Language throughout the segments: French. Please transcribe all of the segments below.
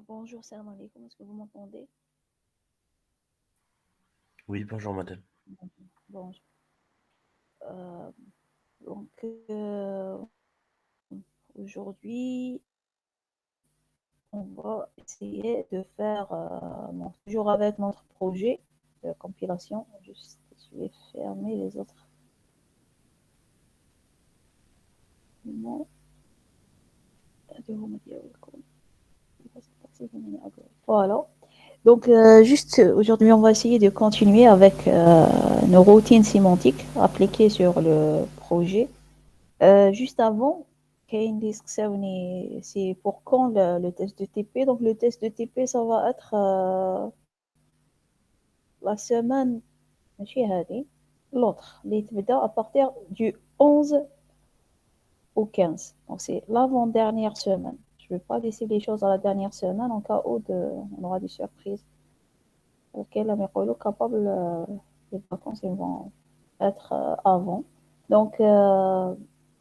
Bonjour, salam alaikum, est-ce que vous m'entendez? Oui, bonjour madame. Bonjour. Euh, donc, aujourd'hui, on va essayer de faire, toujours avec notre projet de compilation, juste, je vais fermer les autres documents. Voilà. Donc, juste aujourd'hui, on va essayer de continuer avec nos routines sémantiques appliquées sur le projet. Juste avant, Kane dit que c'est pour quand le test de TP. Donc, le test de TP, ça va être la semaine, ماشي هذه, l'autre, اللي تبدا à partir du 11 au 15. Donc, c'est l'avant-dernière semaine. Je ne vais pas laisser les choses à la dernière semaine en cas où on aura des surprises auxquelles on est capable, les vacances ils vont être avant. Donc,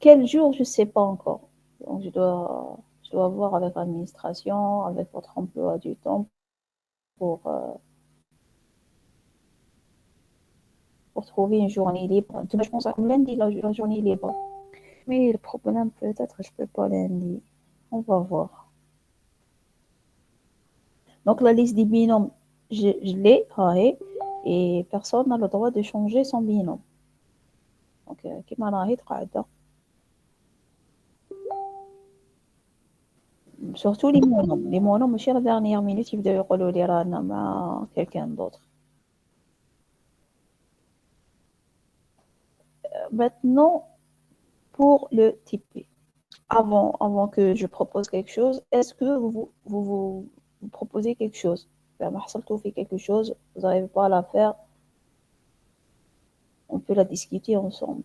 quel jour, je ne sais pas encore. Donc, je dois voir avec l'administration, avec votre emploi du temps pour, euh, pour trouver une journée libre. Je pense à lundi, la journée libre. Mais le problème, peut-être, je ne peux pas lundi. On va voir. Donc, la liste des binômes, je l'ai, et personne n'a le droit de changer son binôme. Donc, كما راهي قاعدة. Surtout les monomes. Les monomes, ماشي la dernière minute, يبداو يقولوا لي رانا مع quelqu'un d'autre. Maintenant, pour le TP. Avant que je propose quelque chose, est-ce que vous proposez quelque chose? Ben, fait quelque chose, vous n'arrivez pas à la faire, on peut la discuter ensemble.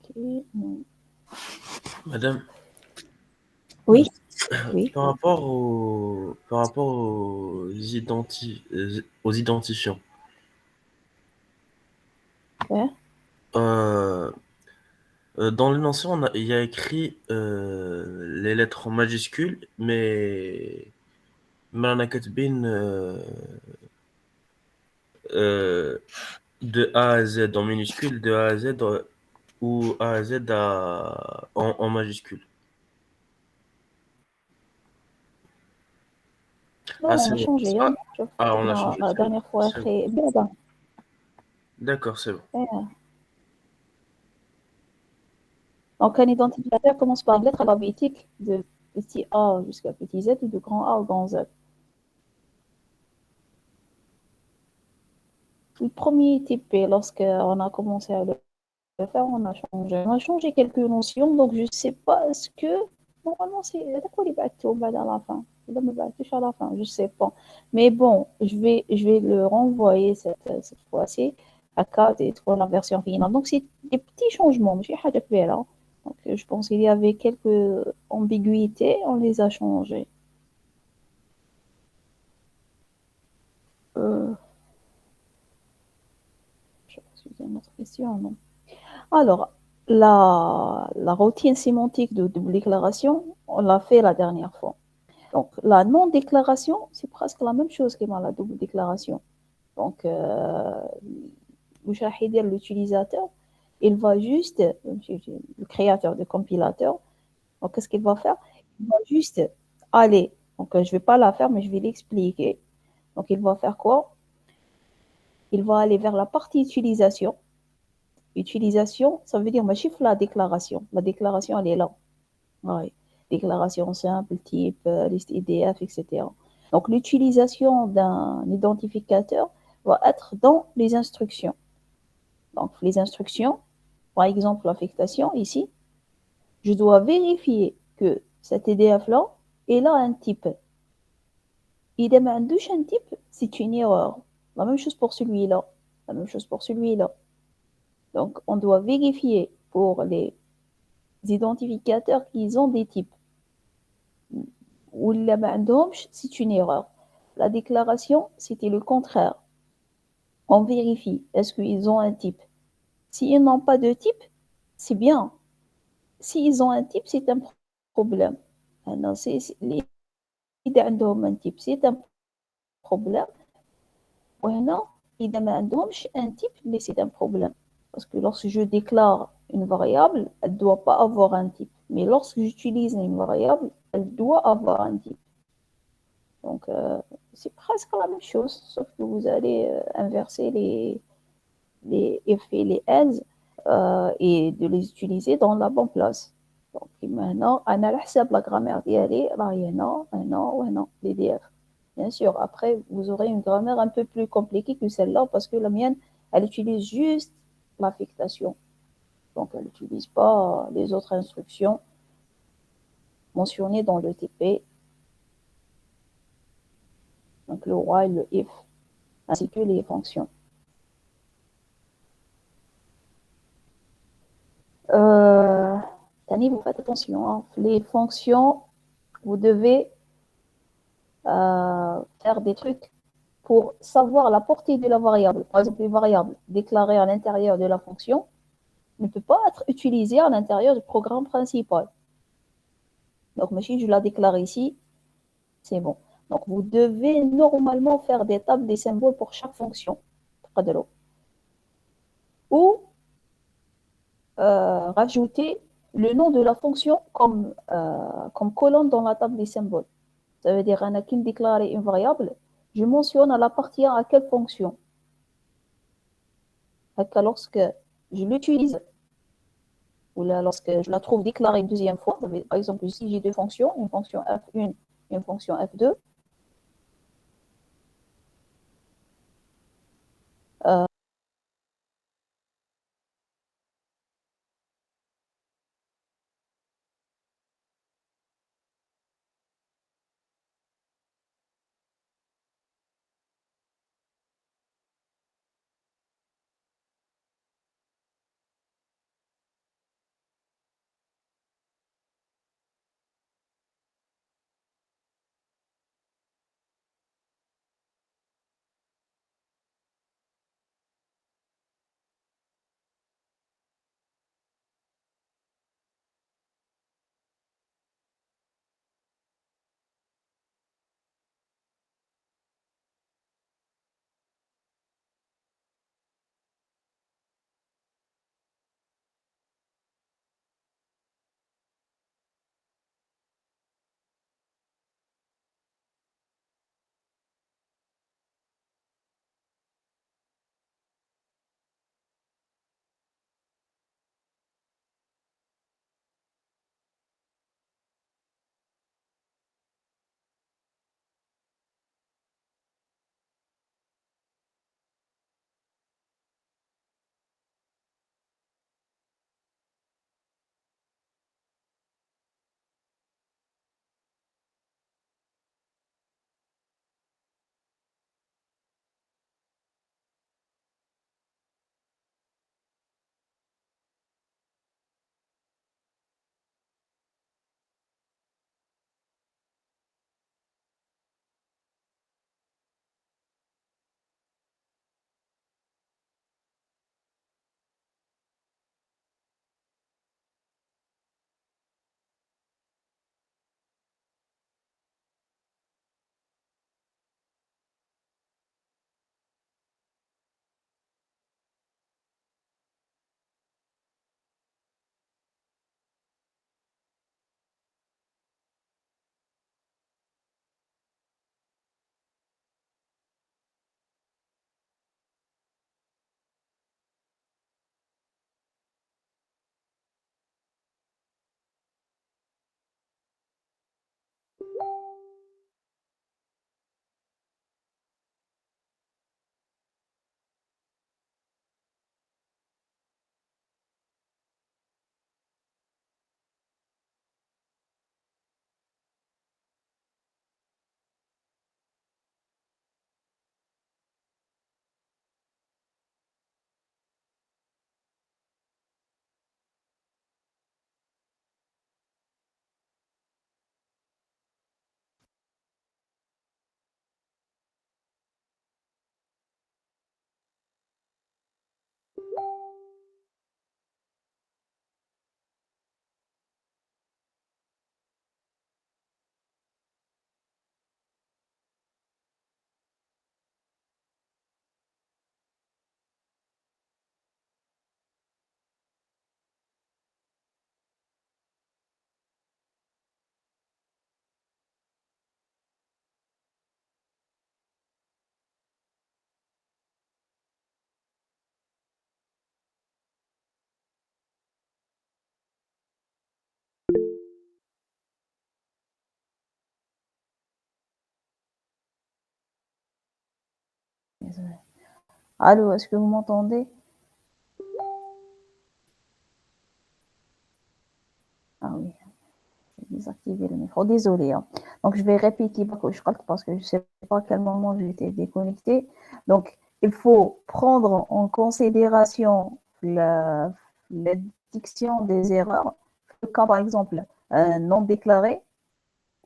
Okay. Madame, Oui, oui. aux identifiants, Ouais. euh, dans l'énoncé, il y a écrit les lettres en majuscules, mais on a كاتبين euh, de A à Z en minuscule, de A à Z ou A à Z en majuscule. Non, Ah, on c'est a bon. changé. Hein. Je crois Ah, que on a changé, la c'est bon. dernière fois, C'est bon. après, bien. D'accord, c'est bon. Donc, un identificateur commence par une lettre alphabétique de petit a jusqu'à petit z ou de grand A au grand Z. Le premier TP, lorsqu'on a commencé à le faire, on a changé. On a changé quelques notions, donc je ne sais pas, est-ce que normalement c'est d'accord les bateaux à la fin. À la fin, je sais pas. Mais bon, je vais le renvoyer cette fois-ci à 4 et pour la version finale. Donc c'est des petits changements, je suis là. Donc je pense qu'il y avait quelques ambiguïtés, on les a changées. Euh, je sais pas si vous avez une autre question, non. Alors, la routine sémantique de double déclaration, on l'a fait la dernière fois. Donc, la non-déclaration, c'est presque la même chose que la double déclaration. Donc, l'utilisateur, il va juste, le créateur, le compilateur, donc qu'est-ce qu'il va faire? Il va juste aller, donc je ne vais pas la faire, mais je vais l'expliquer. Donc, il va faire quoi? Il va aller vers la partie utilisation. Utilisation, ça veut dire, ma chiffre la déclaration. La déclaration, elle est là. Ouais. Déclaration simple, type, liste IDF, etc. Donc, l'utilisation d'un identificateur va être dans les instructions. Donc, les instructions, par exemple, l'affectation, ici, je dois vérifier que cet EDF-là, il a un type. Il a un type, c'est une erreur. La même chose pour celui-là. La même chose pour celui-là. Donc, on doit vérifier pour les identificateurs qui ont des types. Ou c'est une erreur. La déclaration, c'était le contraire. on vérifie, est-ce qu'ils ont un type? S'ils n'ont pas de type, c'est bien. S'ils ont un type, c'est un problème. Alors, les إذا عندهم un type, c'est un problème. وهنا إذا ما عندهمش un type, mais c'est un problème. Parce que lorsque je déclare une variable, elle ne doit pas avoir un type. Mais lorsque j'utilise une variable, elle doit avoir un type. Donc, c'est presque la même chose, sauf que vous allez inverser les if et les else et de les utiliser dans la bonne place. Donc, maintenant, on a la grammaire d'y هنا وهنا les DF. Bien sûr, après, vous aurez une grammaire un peu plus compliquée que celle-là parce que la mienne, elle utilise juste l'affectation. Donc, elle n'utilise pas les autres instructions mentionnées dans le TP, donc le while, le if, ainsi que les fonctions. Tani, vous faites attention, hein. Les fonctions, vous devez faire des trucs pour savoir la portée de la variable. Par exemple, les variables déclarées à l'intérieur de la fonction ne peuvent pas être utilisées à l'intérieur du programme principal. Donc, si je la déclare ici, c'est bon. Donc, vous devez normalement faire des tables, des symboles pour chaque fonction. Ou rajouter le nom de la fonction comme colonne dans la table des symboles. Ça veut dire, un qui déclare une variable, je mentionne elle appartient à quelle fonction. Lorsque je l'utilise, ou là, lorsque je la trouve déclarée une deuxième fois, par exemple, ici j'ai deux fonctions, une fonction F1 et une fonction F2. désolé. Allô, est-ce que vous m'entendez? Ah oui, j'ai désactivé le micro. Désolé. Hein. Donc, je vais répéter parce que je ne sais pas à quel moment j'ai été déconnectée. Donc, il faut prendre en considération la diction des erreurs. Quand, par exemple, un non déclaré,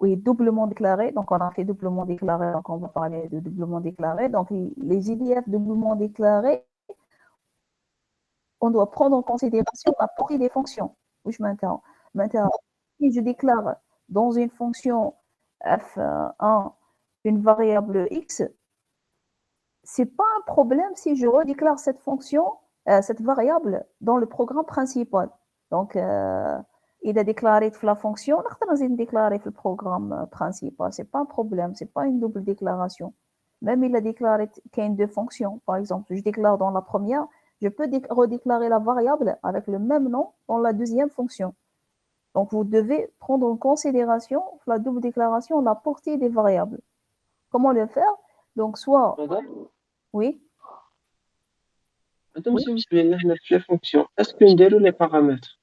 oui, doublement déclaré. Donc, on a fait doublement déclaré. Donc, on va parler de doublement déclaré. Donc, les IDF doublement déclarés, on doit prendre en considération la portée des fonctions. Oui, je m'interromps. Si je déclare dans une fonction f1 une variable x, c'est pas un problème si je redéclare cette fonction, cette variable dans le programme principal. Donc, il a déclaré la fonction, on a déclaré le programme principal. C'est pas un problème, c'est pas une double déclaration. Même il a déclaré qu'il y a deux fonctions. Par exemple, je déclare dans la première, je peux redéclarer la variable avec le même nom dans la deuxième fonction. Donc, vous devez prendre en considération la double déclaration, la portée des variables. Comment le faire? Donc, soit... Madame, Oui. madame, si vous voulez mettre les fonctions, est-ce que nous déroulons les paramètres?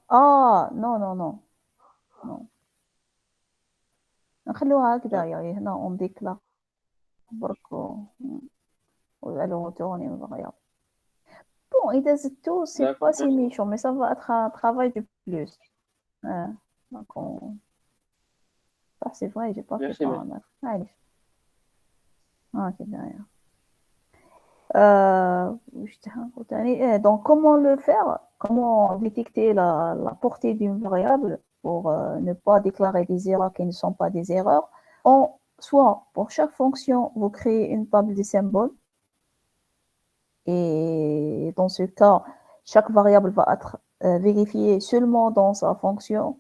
Ah, non, non, non. Non. نخلوها هكذا يعني هنا on déclare برك retourner une variable. Bon, إذا زدتو c'est pas si méchant, mais ça va être un travail de plus. Donc ça c'est vrai, j'ai pas fait paramètres. Allez. Ok, derrière. Donc, comment le faire? Comment détecter la portée d'une variable pour ne pas déclarer des erreurs qui ne sont pas des erreurs? Soit pour chaque fonction, vous créez une table de symboles. Et dans ce cas, chaque variable va être vérifiée seulement dans sa fonction,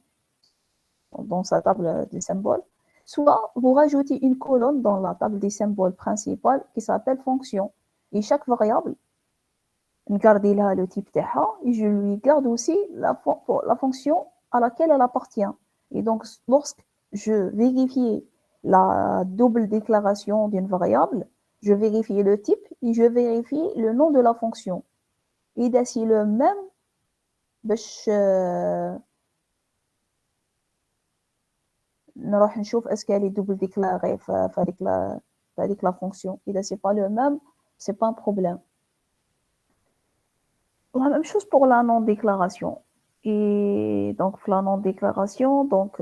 dans sa table de symboles. Soit vous rajoutez une colonne dans la table des symboles principale qui s'appelle fonction. Et chaque variable, garder là le type تاعها et je lui garde aussi la fonction à laquelle elle appartient. Et donc, lorsque je vérifie la double déclaration d'une variable, je vérifie le type et je vérifie le nom de la fonction. Et c'est le même باش نروح نشوف est-ce qu'elle est double déclarée avec la fonction. Et c'est pas le même, c'est pas un problème. La même chose pour la non-déclaration. Et donc, la non-déclaration, donc,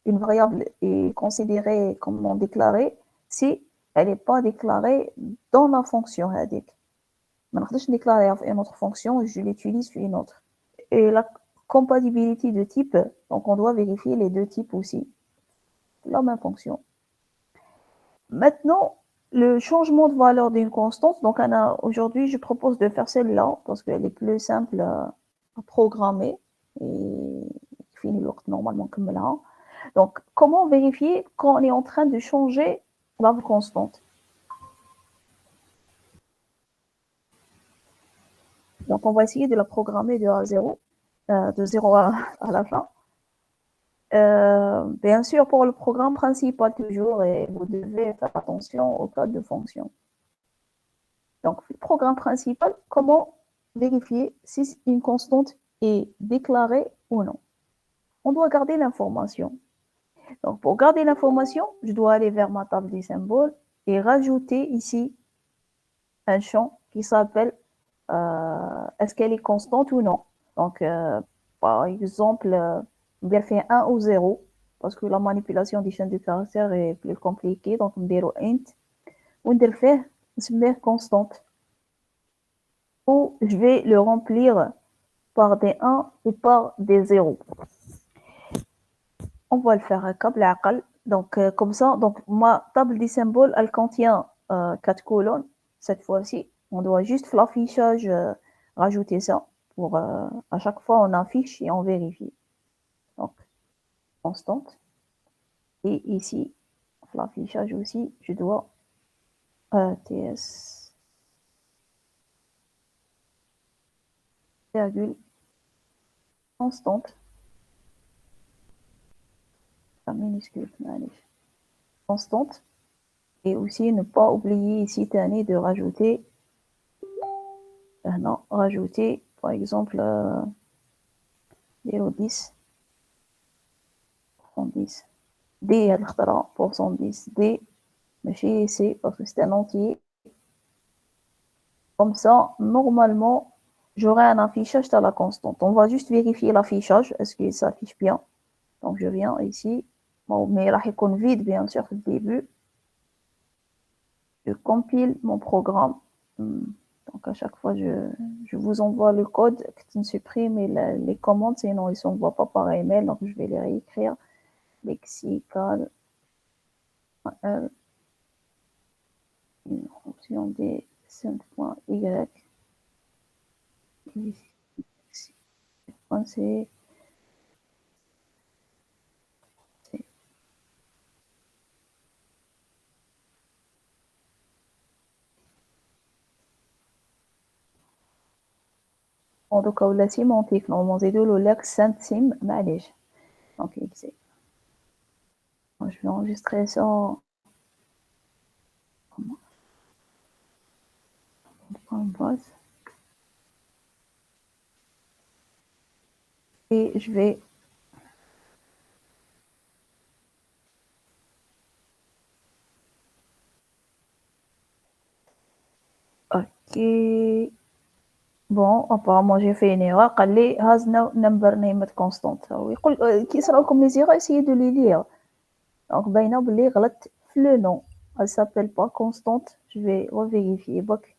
une variable est considérée comme non déclarée si elle n'est pas déclarée dans la fonction هذيك. ما نقدرش déclarer une autre fonction, je l'utilise sur une autre. Et la compatibilité de type, donc on doit vérifier les deux types aussi, la même fonction. Maintenant, le changement de valeur d'une constante, donc aujourd'hui je propose de faire celle-là parce qu'elle est plus simple à programmer et finit normalement comme là. Donc, comment vérifier quand on est en train de changer la constante? Donc, on va essayer de la programmer de A à 0, de 0 à la fin. Bien sûr, pour le programme principal toujours, et vous devez faire attention au code de fonction. Donc, le programme principal, comment vérifier si une constante est déclarée ou non? On doit garder l'information. Donc, pour garder l'information, je dois aller vers ma table des symboles et rajouter ici un champ qui s'appelle est-ce qu'elle est constante ou non. Donc, par exemple, on fait 1 ou 0 parce que la manipulation des chaînes de caractères est plus compliquée. Donc, on dit int ou on fait constante. Ou je vais le remplir par des 1 ou par des 0. On va le faire à câble à aqal. Donc, comme ça, donc, ma table des symboles, elle contient 4 colonnes. Cette fois-ci, on doit juste l'affichage rajouter ça. Pour, à chaque fois, on affiche et on vérifie. Donc, constante. Et ici, l'affichage aussi, je dois ts virgule constante. minuscule, constante. Et aussi, ne pas oublier ici, Tani, de rajouter, non, rajouter, par exemple, 0,10, 110. D, pour 110. D, mais c'est parce que c'est un entier. Comme ça, normalement, j'aurai un affichage à la constante. On va juste vérifier l'affichage. Est-ce qu'il s'affiche bien? Donc, je viens ici. Bon, mais là, il est vide, bien sûr, au début. Je compile mon programme. Donc, à chaque fois, je vous envoie le code qui supprime les commandes, sinon ils ne s'envoient pas par email. Donc, je vais les réécrire. Lexical. Une option des 5.y. C'est en tout cas la sémantique normalement c'est le l'accent sim معليش donc je vais enregistrer ça en base et je vais ok bon apparemment j'ai fait une erreur قال لي has no number named constant ويقول كي يصراو لكم لي زيرو essayez de les lire donc باينه بلي غلطت في le nom elle s'appelle pas constante je vais revérifier بك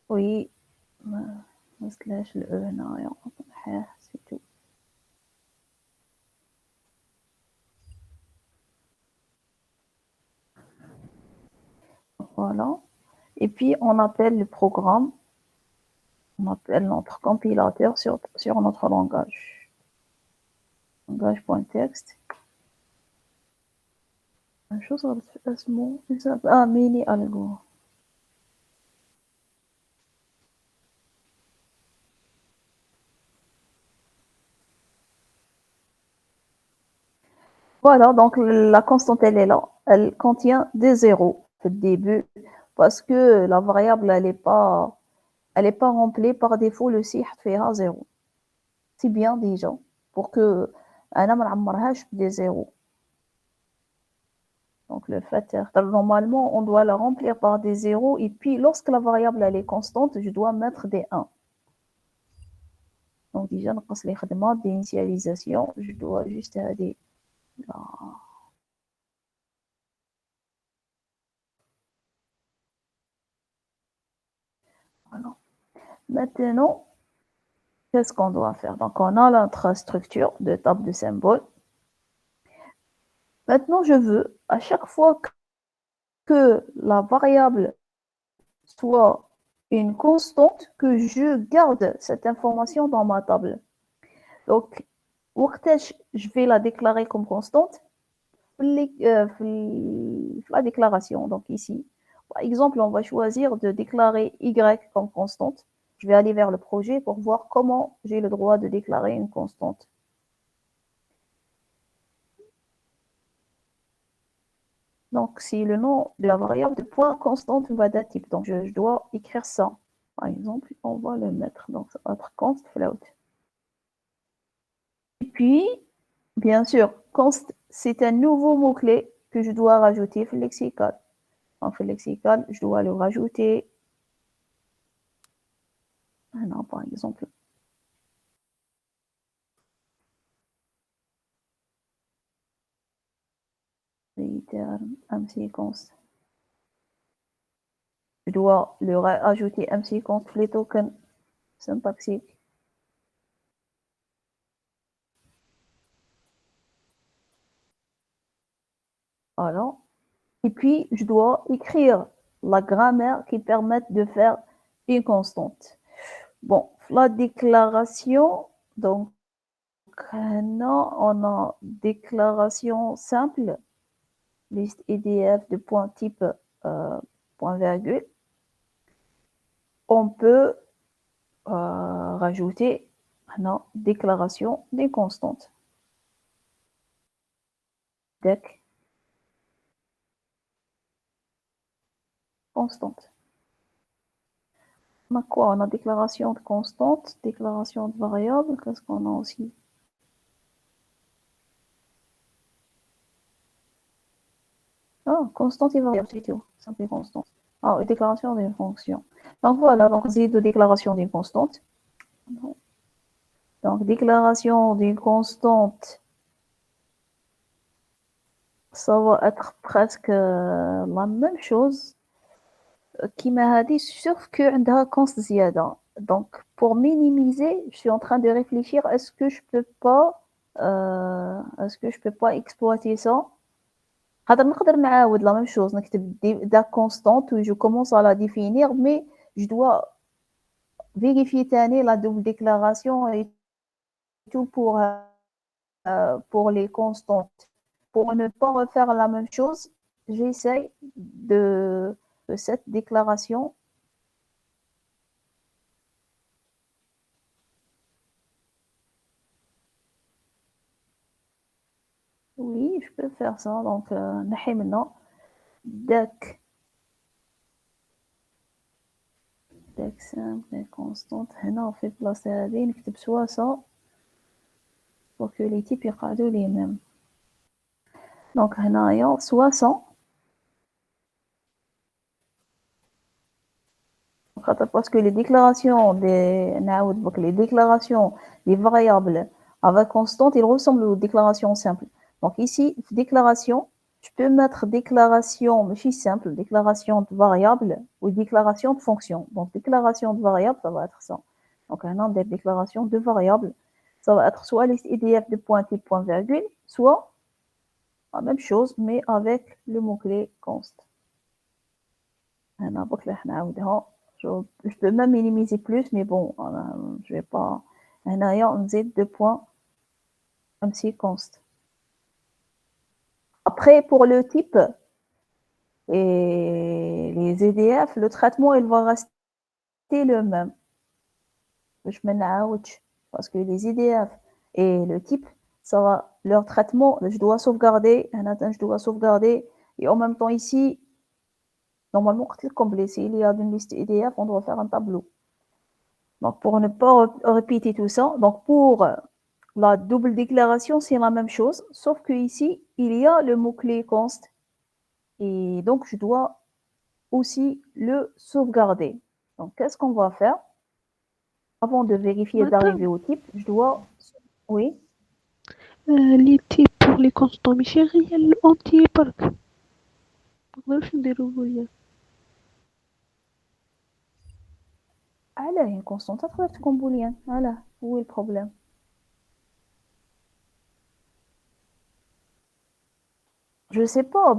oui ما سلاش ال e هنايا c'est tout voilà et puis on appelle le programme on appelle notre compilateur sur notre langage. Langage.txt. Une chose mini algo. Voilà, donc la constante elle est là. Elle contient des zéros au début parce que la variable elle est pas remplie par défaut le sih fait 0. C'est bien déjà pour que أنا ما نعمرهاش des zéros. Donc le fait, normalement, on doit la remplir par des zéros et puis lorsque la variable elle est constante, je dois mettre des 1. Donc déjà, نقص لي خدمة d'initialisation, je dois juste aller là. Voilà. Maintenant, qu'est-ce qu'on doit faire? Donc on a notre structure de table de symboles. Maintenant, je veux à chaque fois que la variable soit une constante, que je garde cette information dans ma table. Donc, je vais la déclarer comme constante la déclaration. Donc ici, par exemple, on va choisir de déclarer y comme constante. Je vais aller vers le projet pour voir comment j'ai le droit de déclarer une constante. Donc, si le nom de la variable de point constante va d'un type, donc je dois écrire ça. Par exemple, on va le mettre, donc ça va être const float. Et puis, bien sûr, const, c'est un nouveau mot-clé que je dois rajouter au lexical. Donc, le lexical, je dois le rajouter. Ah non, par exemple. mConst. Je dois le rajouter mConst les tokens syntaxiques. Voilà. Et puis, je dois écrire la grammaire qui permette de faire une constante. Bon, la déclaration, donc, non, on a déclaration simple, liste EDF de point type point virgule. On peut rajouter non, déclaration des constantes. Dec. Constante. On a quoi? On a déclaration de constante, déclaration de variable. Qu'est-ce qu'on a aussi? Ah, constante et variable, c'est tout. Simple et constante. Ah, et déclaration d'une fonction. Donc voilà, donc c'est de déclaration d'une constante. Donc déclaration d'une constante, ça va être presque la même chose qui m'a dit, sauf que عندها const زيادة. Donc pour minimiser, je suis en train de réfléchir, est-ce que je peux pas exploiter ça? هذا نقدر نعاود la même chose, نكتب da constante où je commence à la définir, mais je dois vérifier تاني la double déclaration et tout pour les constantes. Pour ne pas refaire la même chose, j'essaye de cette déclaration. Oui, je peux faire ça. Donc, نحي maintenant dec simple et constante. هنا في بلاصة هذه نكتب soit ça pour que les types يقعدوا les mêmes. Donc هنايا soit ça. Parce que les déclarations des variables avec constante, ils ressemblent aux déclarations simples. Donc ici, déclaration, je peux mettre déclaration, mais simple, déclaration de variable ou déclaration de fonction. Donc déclaration de variable, ça va être ça. Donc un nombre de déclarations de variables, ça va être soit les EDF de point type point virgule, soit la même chose, mais avec le mot-clé const. Je peux même minimiser plus, mais bon, je vais pas. On z 2 points, un petit const. Après, pour le type et les EDF, le traitement, il va rester le même. Je mets parce que les EDF et le type, ça va, leur traitement, je dois sauvegarder, et en même temps ici, normalement, s'il y a une liste EDF, on doit faire un tableau. Donc, pour ne pas répéter tout ça, donc pour la double déclaration, c'est la même chose, sauf que ici, il y a le mot-clé const, et donc je dois aussi le sauvegarder. Donc, qu'est-ce qu'on va faire? Avant de vérifier d'arriver au type, je dois... Oui. Les types pour les constants ماشي غير الانتي برك ما نقدروش نديرو بوليان. علاه une constante تقدر تكون بوليان؟ علاه هو البروبلème؟ Je sais pas,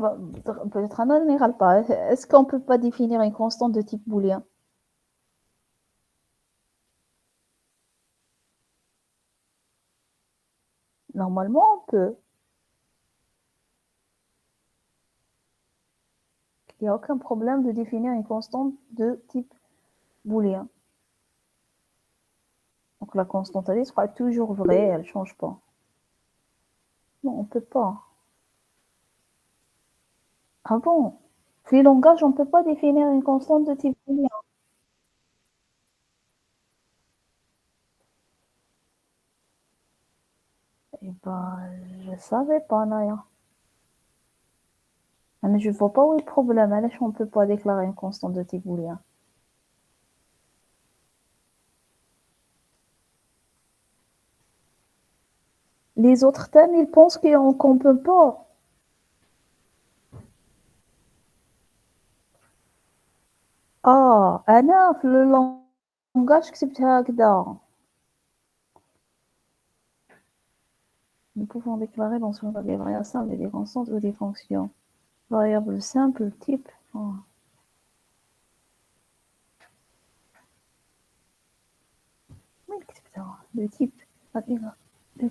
peut-être en général pas. Est-ce qu'on peut pas définir une constante de type booléen? Normalement, on peut. Il n'y a aucun problème de définir une constante de type booléen. Donc la constante à sera toujours vraie, elle ne change pas. Non, on ne peut pas. Ah bon? Dans les langages, on ne peut pas définir une constante de type booléen. Eh ben, je ne savais pas, Naya. Mais je ne vois pas où est le problème. On ne peut pas déclarer une constante de type booléen. Les autres thèmes, ils pensent qu'on ne peut pas. أنا في اللونغاج كتبتها هكذا. Nous pouvons déclarer l'ensemble des variables simples et des constantes ou des fonctions. Variable simple, type. Le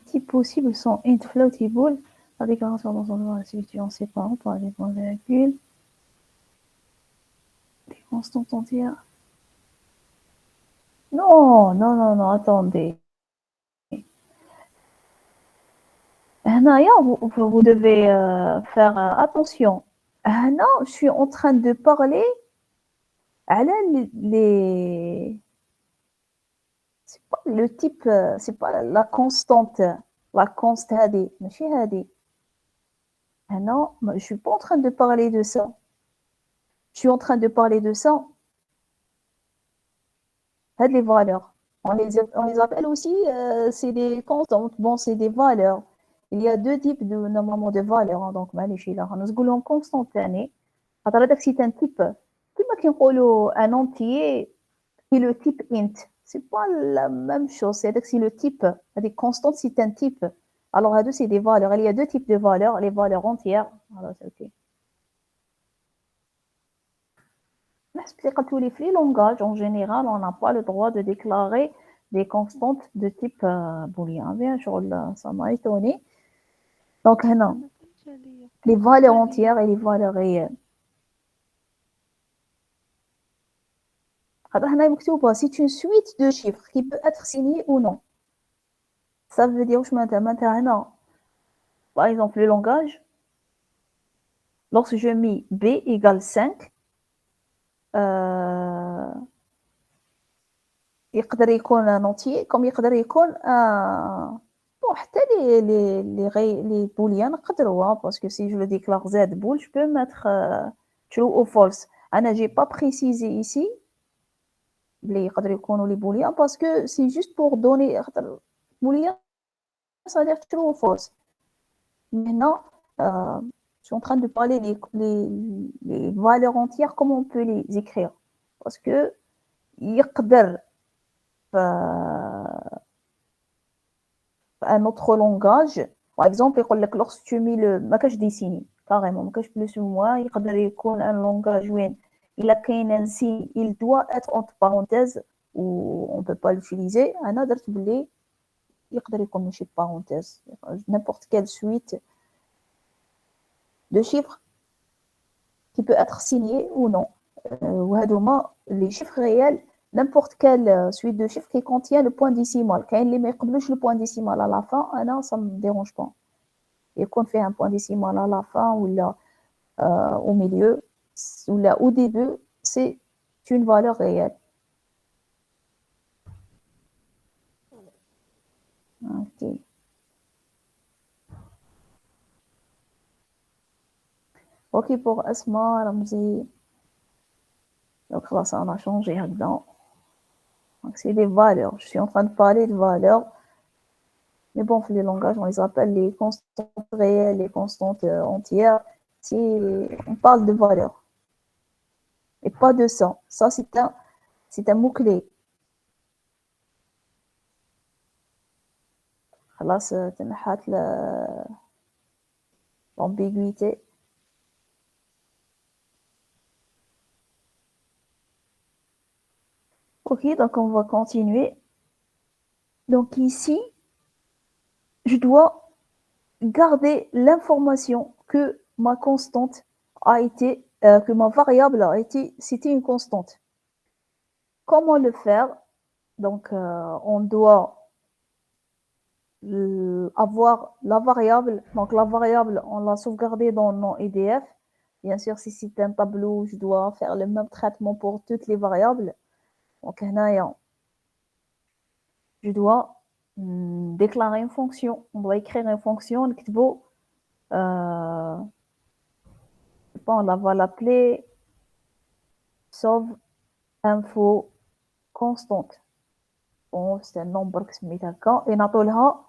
type possible sont int, float et bool. La déclaration d'ensemble est située en séparant par des points virgules. Des constantes entières. Non, attendez. Vous devez faire attention. Non, je suis en train de parler à c'est pas le type, c'est pas la constante. La constante هذه ماشي هذه. Non, je suis pas en train de parler de ça. Je suis en train de parler de ça. Les valeurs. On les appelle aussi, c'est des constantes. Bon, c'est des valeurs. Il y a deux types normalement de valeurs. Donc, معليش إلا غنقولهم constante ثاني. خاطر هذاك c'est un type. كما كنقولوا un entier et le type int. C'est pas la même chose. C'est le type. Des constantes, c'est un type. Alors, à deux, c'est des valeurs. Il y a deux types de valeurs. Les valeurs entières. Alors, c'est OK. Tous les langages, en général, on n'a pas le droit de déclarer des constantes de type booléen. Bien sûr, ça m'a étonné. Donc, non. Les valeurs entières et les valeurs réelles. C'est une suite de chiffres qui peut être signée ou non. Ça veut dire que par exemple, le langage, lorsque je mets b égale 5, يقدر يكون un entier comme يقدر يكون bon حتى les booléens نقدروها parce que si je le déclare z bool je peux mettre true ou false. انا j'ai pas précisé ici اللي يقدر يكونوا les booléens parce que c'est juste pour donner booléen ça veut dire true ou false. Maintenant je suis en train de parler les valeurs entières, comment on peut les écrire parce que يقدر un autre langage. Par exemple, lorsque tu mets le maquage dessiné, carrément, maquage plus ou moins, il y a un langage où il a un signe, il doit être entre parenthèses ou on ne peut pas l'utiliser. Un autre, il y a une parenthèse, n'importe quelle suite de chiffres qui peut être signée ou non. Les chiffres réels, n'importe quelle suite de chiffres qui contient le point décimal. Quand il met le point décimal à la fin, ça ne me dérange pas. Et quand on fait un point décimal à la fin ou là, au milieu ou là au début, c'est une valeur réelle. Ok. Ok, pour Asma, Ramzi. Donc là, ça on a changé là-dedans. Donc c'est des valeurs. Je suis en train de parler de valeurs. Mais bon, les langages, on les appelle les constantes réelles, les constantes entières. On parle de valeurs. Et pas de ça. Ça, c'est un mot-clé. خلاص تنحت l'ambiguïté. Ok, donc on va continuer. Donc ici, je dois garder l'information que ma constante a été, que ma variable a été, c'était une constante. Comment le faire? Donc, on doit avoir la variable. Donc, la variable, on l'a sauvegardée dans mon EDF. Bien sûr, si c'est un tableau, je dois faire le même traitement pour toutes les variables. Donc, je dois déclarer une fonction. On doit écrire une fonction. On va l'appeler sauve info constante. Bon, c'est un nombre qui se met à quand. Et on a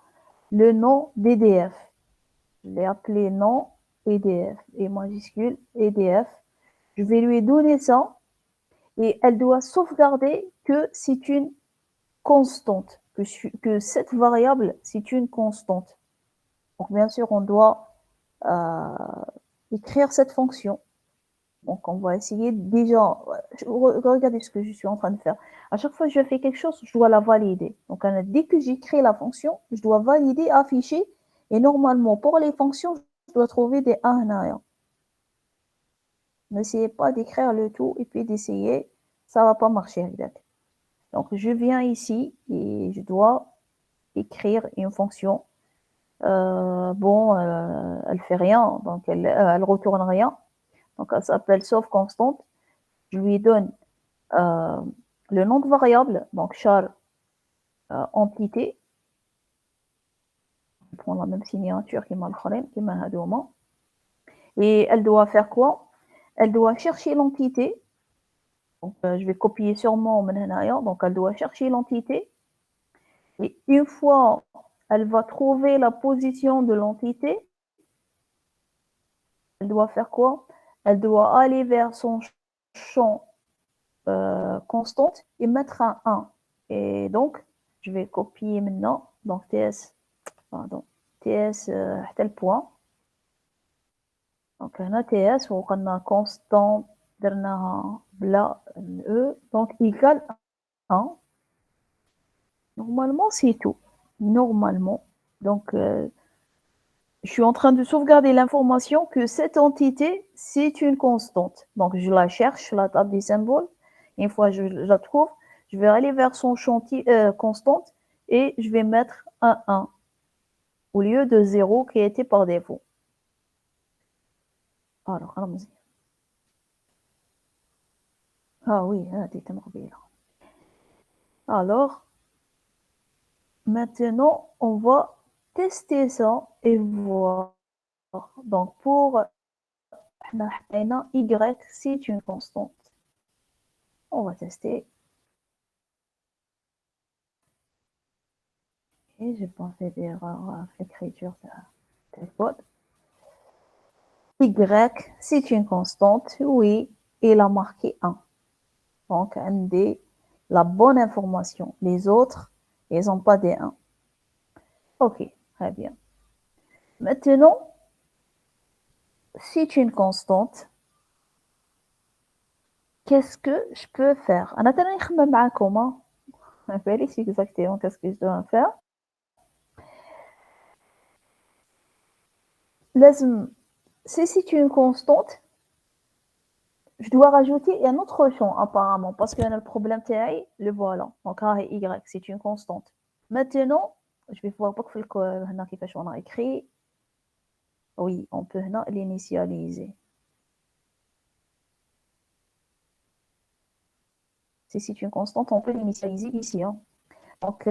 le nom d'EDF. Je l'ai appelé nom EDF. Et majuscule EDF. Je vais lui donner ça. Et elle doit sauvegarder que c'est une constante. Que cette variable, c'est une constante. Donc, bien sûr, on doit écrire cette fonction. Donc, on va essayer déjà. Regardez ce que je suis en train de faire. À chaque fois que je fais quelque chose, je dois la valider. Donc, dès que j'ai créé la fonction, je dois valider, afficher. Et normalement, pour les fonctions, je dois trouver des 1. N'essayez pas d'écrire le tout et puis d'essayer. Ça ne va pas marcher. Donc, je viens ici et je dois écrire une fonction Bon, elle fait rien, donc elle retourne rien. Donc elle s'appelle sauf constante. Je lui donne le nom de variable, donc char entité. On prend la même signature qui m'a le et elle doit faire quoi? Elle doit chercher l'entité. Donc je vais copier sûrement maintenant, donc elle doit chercher l'entité. Et une fois elle va trouver la position de l'entité, elle doit faire quoi? Elle doit aller vers son champ constante et mettre un 1. Et donc, je vais copier maintenant. Donc, TS tel point. Donc, on a TS, on a constant, bla, E, donc égale 1. Normalement, c'est tout. Normalement. Donc, je suis en train de sauvegarder l'information que cette entité, c'est une constante. Donc, je la cherche, la table des symboles. Une fois que je la trouve, je vais aller vers son chantier constante et je vais mettre un 1 au lieu de 0 qui était par défaut. Alors, allons-y. Ah oui, alors, maintenant, on va tester ça et voir. Donc, pour Y, c'est une constante. On va tester. Et j'ai pas fait d'erreur à l'écriture de code. Y, c'est une constante. Oui, il a marqué 1. Donc, ND, la bonne information. Les autres, ils n'ont pas des 1. Ok, très bien. Maintenant, c'est une constante. Qu'est-ce que je peux faire? أنا ترى نخمم معاكم. Vérifie exactement qu'est-ce que je dois faire. لازم, si c'est une constante, je dois rajouter un autre champ apparemment parce qu'il y a le problème TI, le voilà. Donc Y, c'est une constante. Maintenant, je vais voir pas que on a écrit. Oui, on peut l'initialiser. Si c'est une constante, on peut l'initialiser ici. Hein. Donc,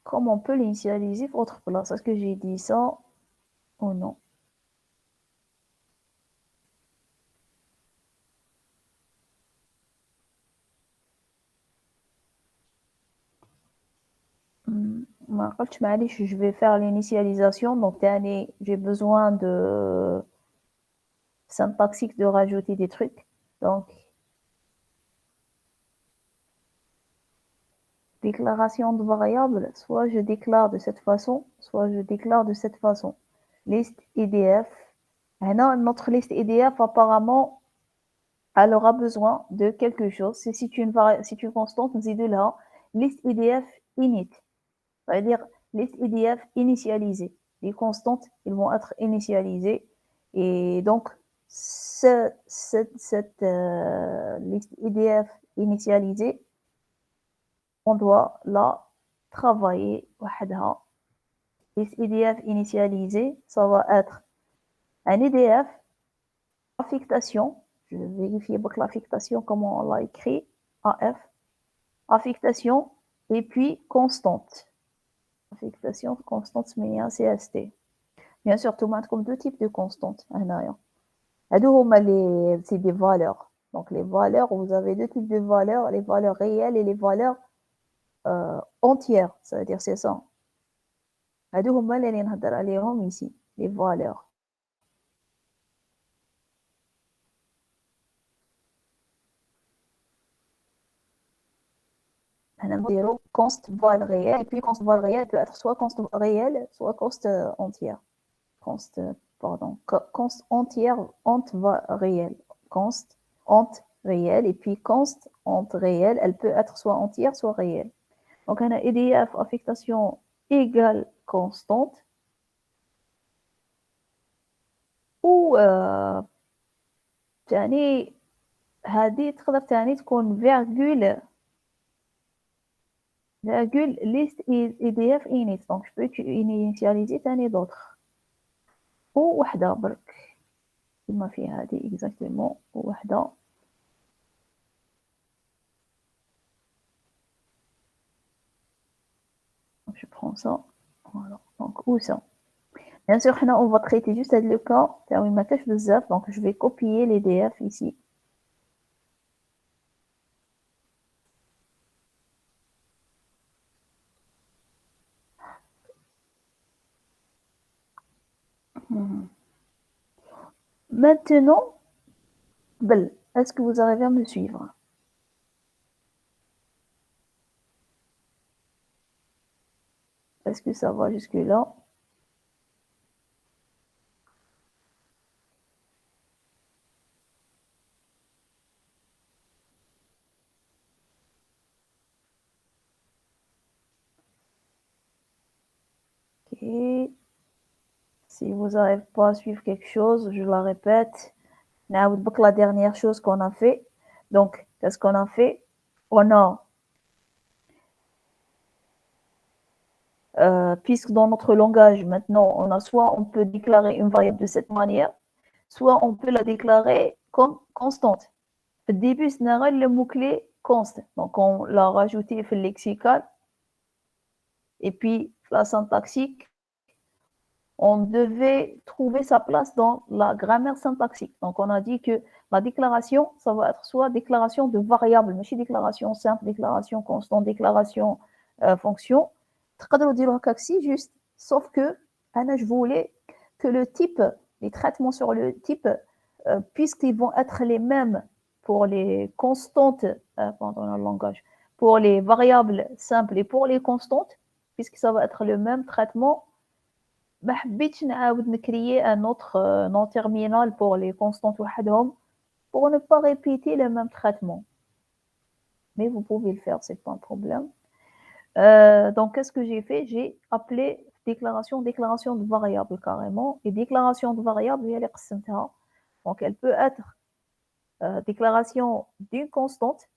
comment on peut l'initialiser pour autre place? Est-ce que j'ai dit ça ou non? Je vais faire l'initialisation. Donc, j'ai besoin de syntaxique de rajouter des trucs. Donc, déclaration de variable, soit je déclare de cette façon, soit je déclare de cette façon. Liste EDF. Maintenant, notre liste EDF, apparemment, elle aura besoin de quelque chose. C'est une constante, nous de là. Liste EDF init. Ça veut dire liste EDF initialisée. Les constantes, ils vont être initialisées. Et donc, cette liste EDF initialisée, on doit la travailler. Liste EDF initialisée, ça va être un EDF affectation. Je vais vérifier l'affectation, comment on l'a écrit. AF. Affectation et puis constante. Affectation constante, c'est un CST. Bien sûr, tout le monde comme deux types de constantes. C'est des valeurs. Donc, les valeurs, vous avez deux types de valeurs, les valeurs réelles et les valeurs entières. Ça veut dire, c'est ça. Ici, les valeurs. Const val réel, et puis const val réel peut être soit const réel, soit const entière. Const entière, ent réel. Const ent réel, et puis const ent réel, elle peut être soit entière, soit réelle. Donc, on a EDF affectation égale constante, ou هذه تقدر تكون virgule virgule list EDF init. Donc, je peux initialiser تاني d'autres. ووحدة برك كما في هذه exactement وحدة. Donc, je prends ça. Voilà. Donc, où ça? Bien sûr, on va traiter juste le cas. Donc, je vais copier l'EDF ici. Maintenant, est-ce que vous arrivez à me suivre? Est-ce que ça va jusque-là? Ok. Si vous n'arrivez pas à suivre quelque chose, je la répète. La dernière chose qu'on a fait. Donc, qu'est-ce qu'on a fait? On a, puisque dans notre langage, maintenant, on a soit on peut déclarer une variable de cette manière, soit on peut la déclarer comme constante. Au début, c'est le mot-clé const. Donc, on l'a rajouté dans le lexical. Et puis, la syntaxique, on devait trouver sa place dans la grammaire syntaxique. Donc, on a dit que la déclaration, ça va être soit déclaration de variable, mais déclaration simple, déclaration constante, déclaration fonction. تقدروا ديروها كاكسي juste, sauf que je voulais que le type, les traitements sur le type, puisqu'ils vont être les mêmes pour les constantes, pendant le langage, pour les variables simples et pour les constantes, puisque ça va être le même traitement, ما حبيتش نعاود نكريي un autre nom terminal pour les constantes وحدهم pour ne pas répéter le même traitement. Mais vous pouvez le faire, c'est pas un problème. Donc, qu'est-ce que j'ai fait? J'ai appelé déclaration de variable carrément. Et déclaration de variable, هي اللي قسمتها. Donc, elle peut être déclaration d'une constante,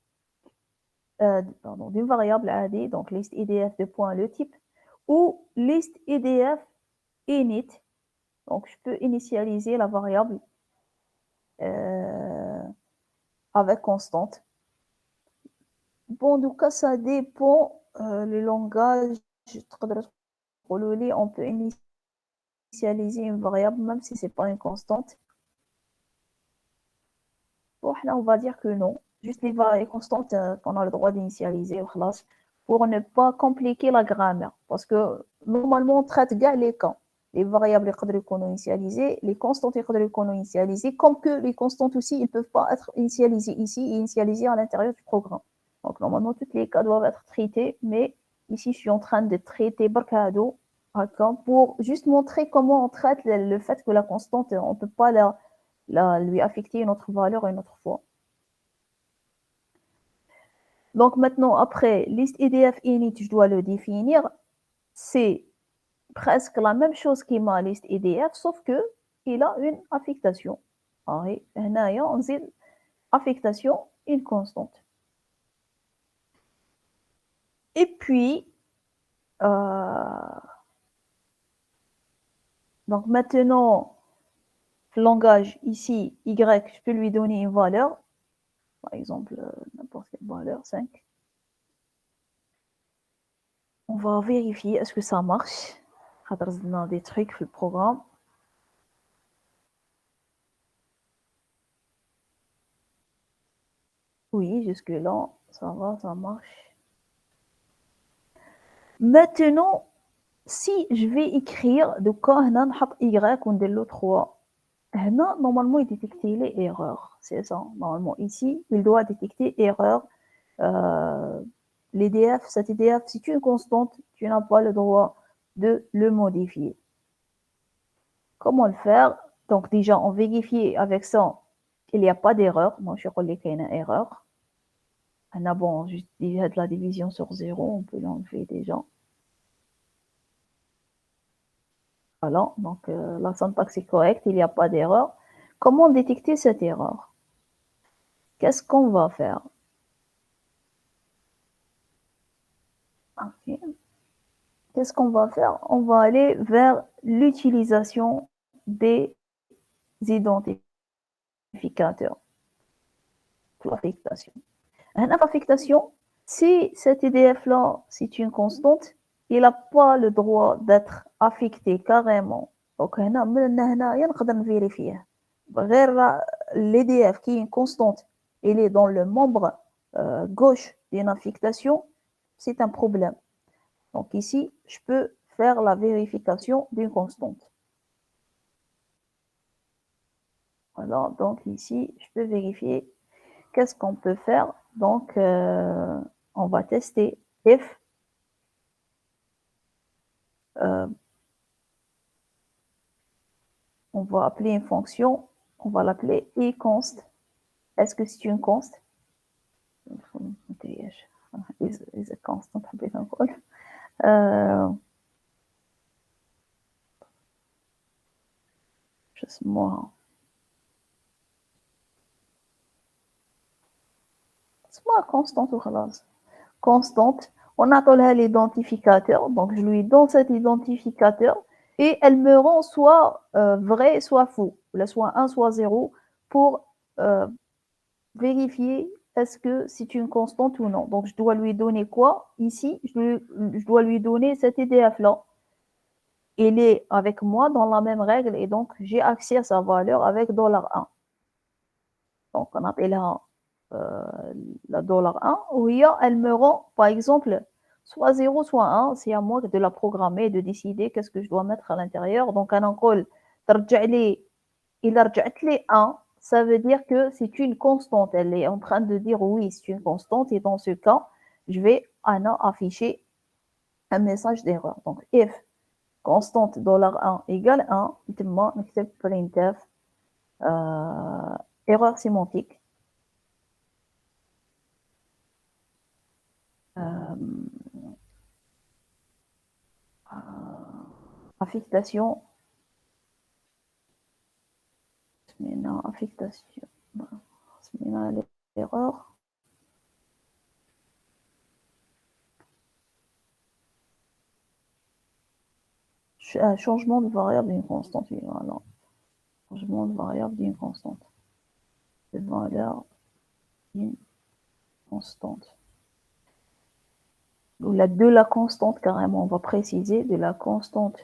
d'une variable AD, donc liste EDF de point le type, ou liste EDF init. Donc, je peux initialiser la variable avec constante. Bon, en tout cas, ça dépend le langage. On peut initialiser une variable même si ce n'est pas une constante. Bon, là, on va dire que non. Juste les variables constantes qu'on a le droit d'initialiser pour ne pas compliquer la grammaire. Parce que normalement, on traite les cas. Les variables sont initialisées, les constantes sont initialisées, comme que les constantes aussi, ils ne peuvent pas être initialisées ici et initialisées à l'intérieur du programme. Donc, normalement, tous les cas doivent être traités, mais ici, je suis en train de traiter Barcado pour juste montrer comment on traite le fait que la constante, on ne peut pas lui affecter une autre valeur une autre fois. Donc, maintenant, après, liste EDF init, je dois le définir. C'est presque la même chose que ma liste EDF, sauf qu'il a une affectation. On dit affectation, une constante. Et puis, donc maintenant, le langage ici, Y, je peux lui donner une valeur. Par exemple, n'importe quelle valeur, 5. On va vérifier est-ce que ça marche. On a des trucs sur le programme. Oui, jusque-là, ça va, ça marche. Maintenant, si je vais écrire de quoi on a Y ou de l'autre 3, normalement, il détecte les erreurs. C'est ça. Normalement, ici, il doit détecter erreur. L'EDF, cet EDF, si tu es une constante, tu n'as pas le droit de le modifier. Comment le faire? Donc, déjà, on vérifie avec ça qu'il n'y a pas d'erreur. Moi, je crois qu'il y a une erreur. Bon, juste déjà de la division sur 0, on peut l'enlever déjà. Voilà, donc la syntaxe est correcte, il n'y a pas d'erreur. Comment détecter cette erreur? Qu'est-ce qu'on va faire? Ok. Qu'est-ce qu'on va faire? On va aller vers l'utilisation des identificateurs. L'affectation. L'affectation, si cet IDF-là, c'est une constante, il n'a pas le droit d'être affecté carrément. Donc, هنا من هنايا نقدر نفيريفيه. غير l'IDF qui est une constante, il est dans le membre gauche d'une affectation, c'est un problème. Donc ici, je peux faire la vérification d'une constante. Voilà, donc ici, je peux vérifier qu'est-ce qu'on peut faire. Donc, on va tester if on va appeler une fonction, on va l'appeler eConst. Est-ce que c'est une const? is a constant حبيت نقول. شو اسمها؟ اسمها constante وخلاص. Constante. On appelle l'identificateur. Donc, je lui donne cet identificateur et elle me rend soit vrai, soit faux. Soit 1, soit 0 pour vérifier est-ce que c'est une constante ou non. Donc, je dois lui donner quoi? Ici, je dois lui donner cet IDF-là. Il est avec moi dans la même règle et donc j'ai accès à sa valeur avec $1. Donc, on appelle la $1 où elle me rend, par exemple, soit 0, soit 1. C'est à moi de la programmer, de décider qu'est-ce que je dois mettre à l'intérieur. Donc, on encolle, il a rejoué 1, ça veut dire que c'est une constante. Elle est en train de dire oui, c'est une constante. Et dans ce cas, je vais afficher un message d'erreur. Donc, if constante $1 égale 1, on accepte printf, erreur sémantique. Affectation. Affectation. L'erreur. Changement de variable d'une constante. Voilà. Changement de variable d'une constante. De valeur d'une constante. De la constante carrément, on va préciser de la constante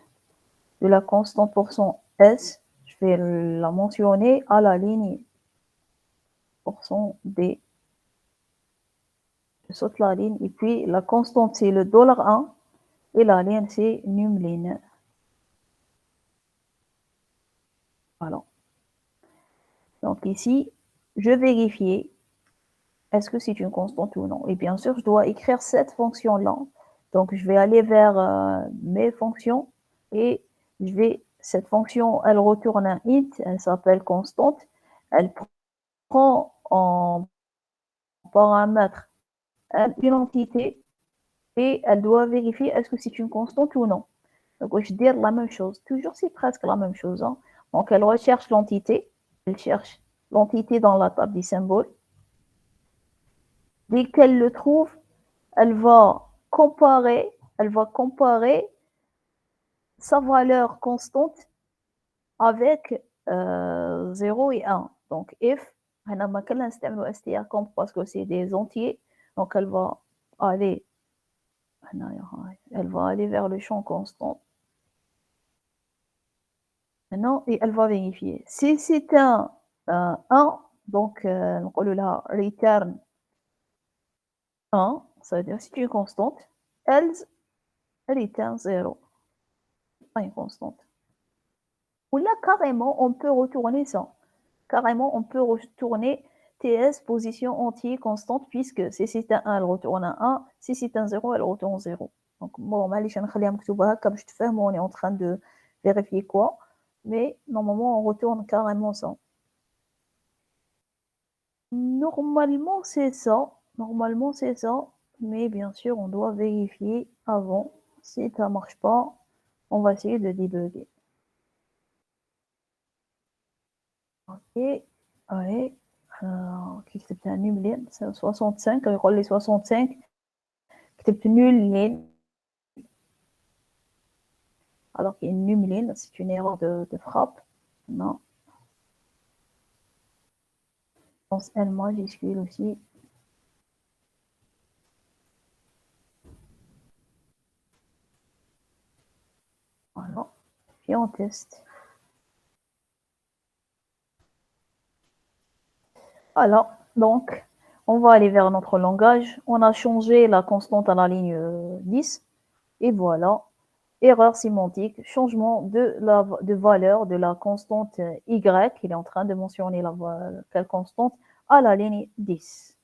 %S, je vais la mentionner à la ligne %D. Je saute la ligne et puis la constante c'est le $1 et la ligne c'est numLine. Voilà. Donc ici, je vérifie est-ce que c'est une constante ou non. Et bien sûr, je dois écrire cette fonction-là. Donc, je vais aller vers mes fonctions et cette fonction, elle retourne un int, elle s'appelle constante. Elle prend en paramètre une entité et elle doit vérifier est-ce que c'est une constante ou non. Donc, je dis la même chose. Toujours, c'est presque la même chose. Hein. Donc, elle recherche l'entité. Elle cherche l'entité dans la table des symboles. Dès qu'elle le trouve, elle va comparer sa valeur constante avec 0 et 1. Donc, if, parce que c'est des entiers, donc elle va aller vers le champ constant. Maintenant, et elle va vérifier. Si c'est un 1, donc on là return 1, ça veut dire c'est une constante, else return 0, pas une constante. Ou là, carrément, on peut retourner ça. Carrément, on peut retourner TS position entier constante puisque si c'est un 1, elle retourne un 1. Si c'est un 0, elle retourne 0. Donc, bon, comme je te fais, on est en train de vérifier quoi. Mais normalement, on retourne carrément ça. Normalement, c'est ça. Mais bien sûr, on doit vérifier avant. Si ça ne marche pas, on va essayer de débugger. Ok, allez. كي كتبت numLine 65 يقول لي 65 كتبت nul line alors qu'il y a une num line, c'est une erreur de frappe. Non. Je pense L majuscule aussi. Voilà. Puis on teste. Alors, donc, on va aller vers notre langage. On a changé la constante à la ligne 10. Et voilà. Erreur sémantique, changement de valeur de la constante y. Il est en train de mentionner quelle constante à la ligne 10.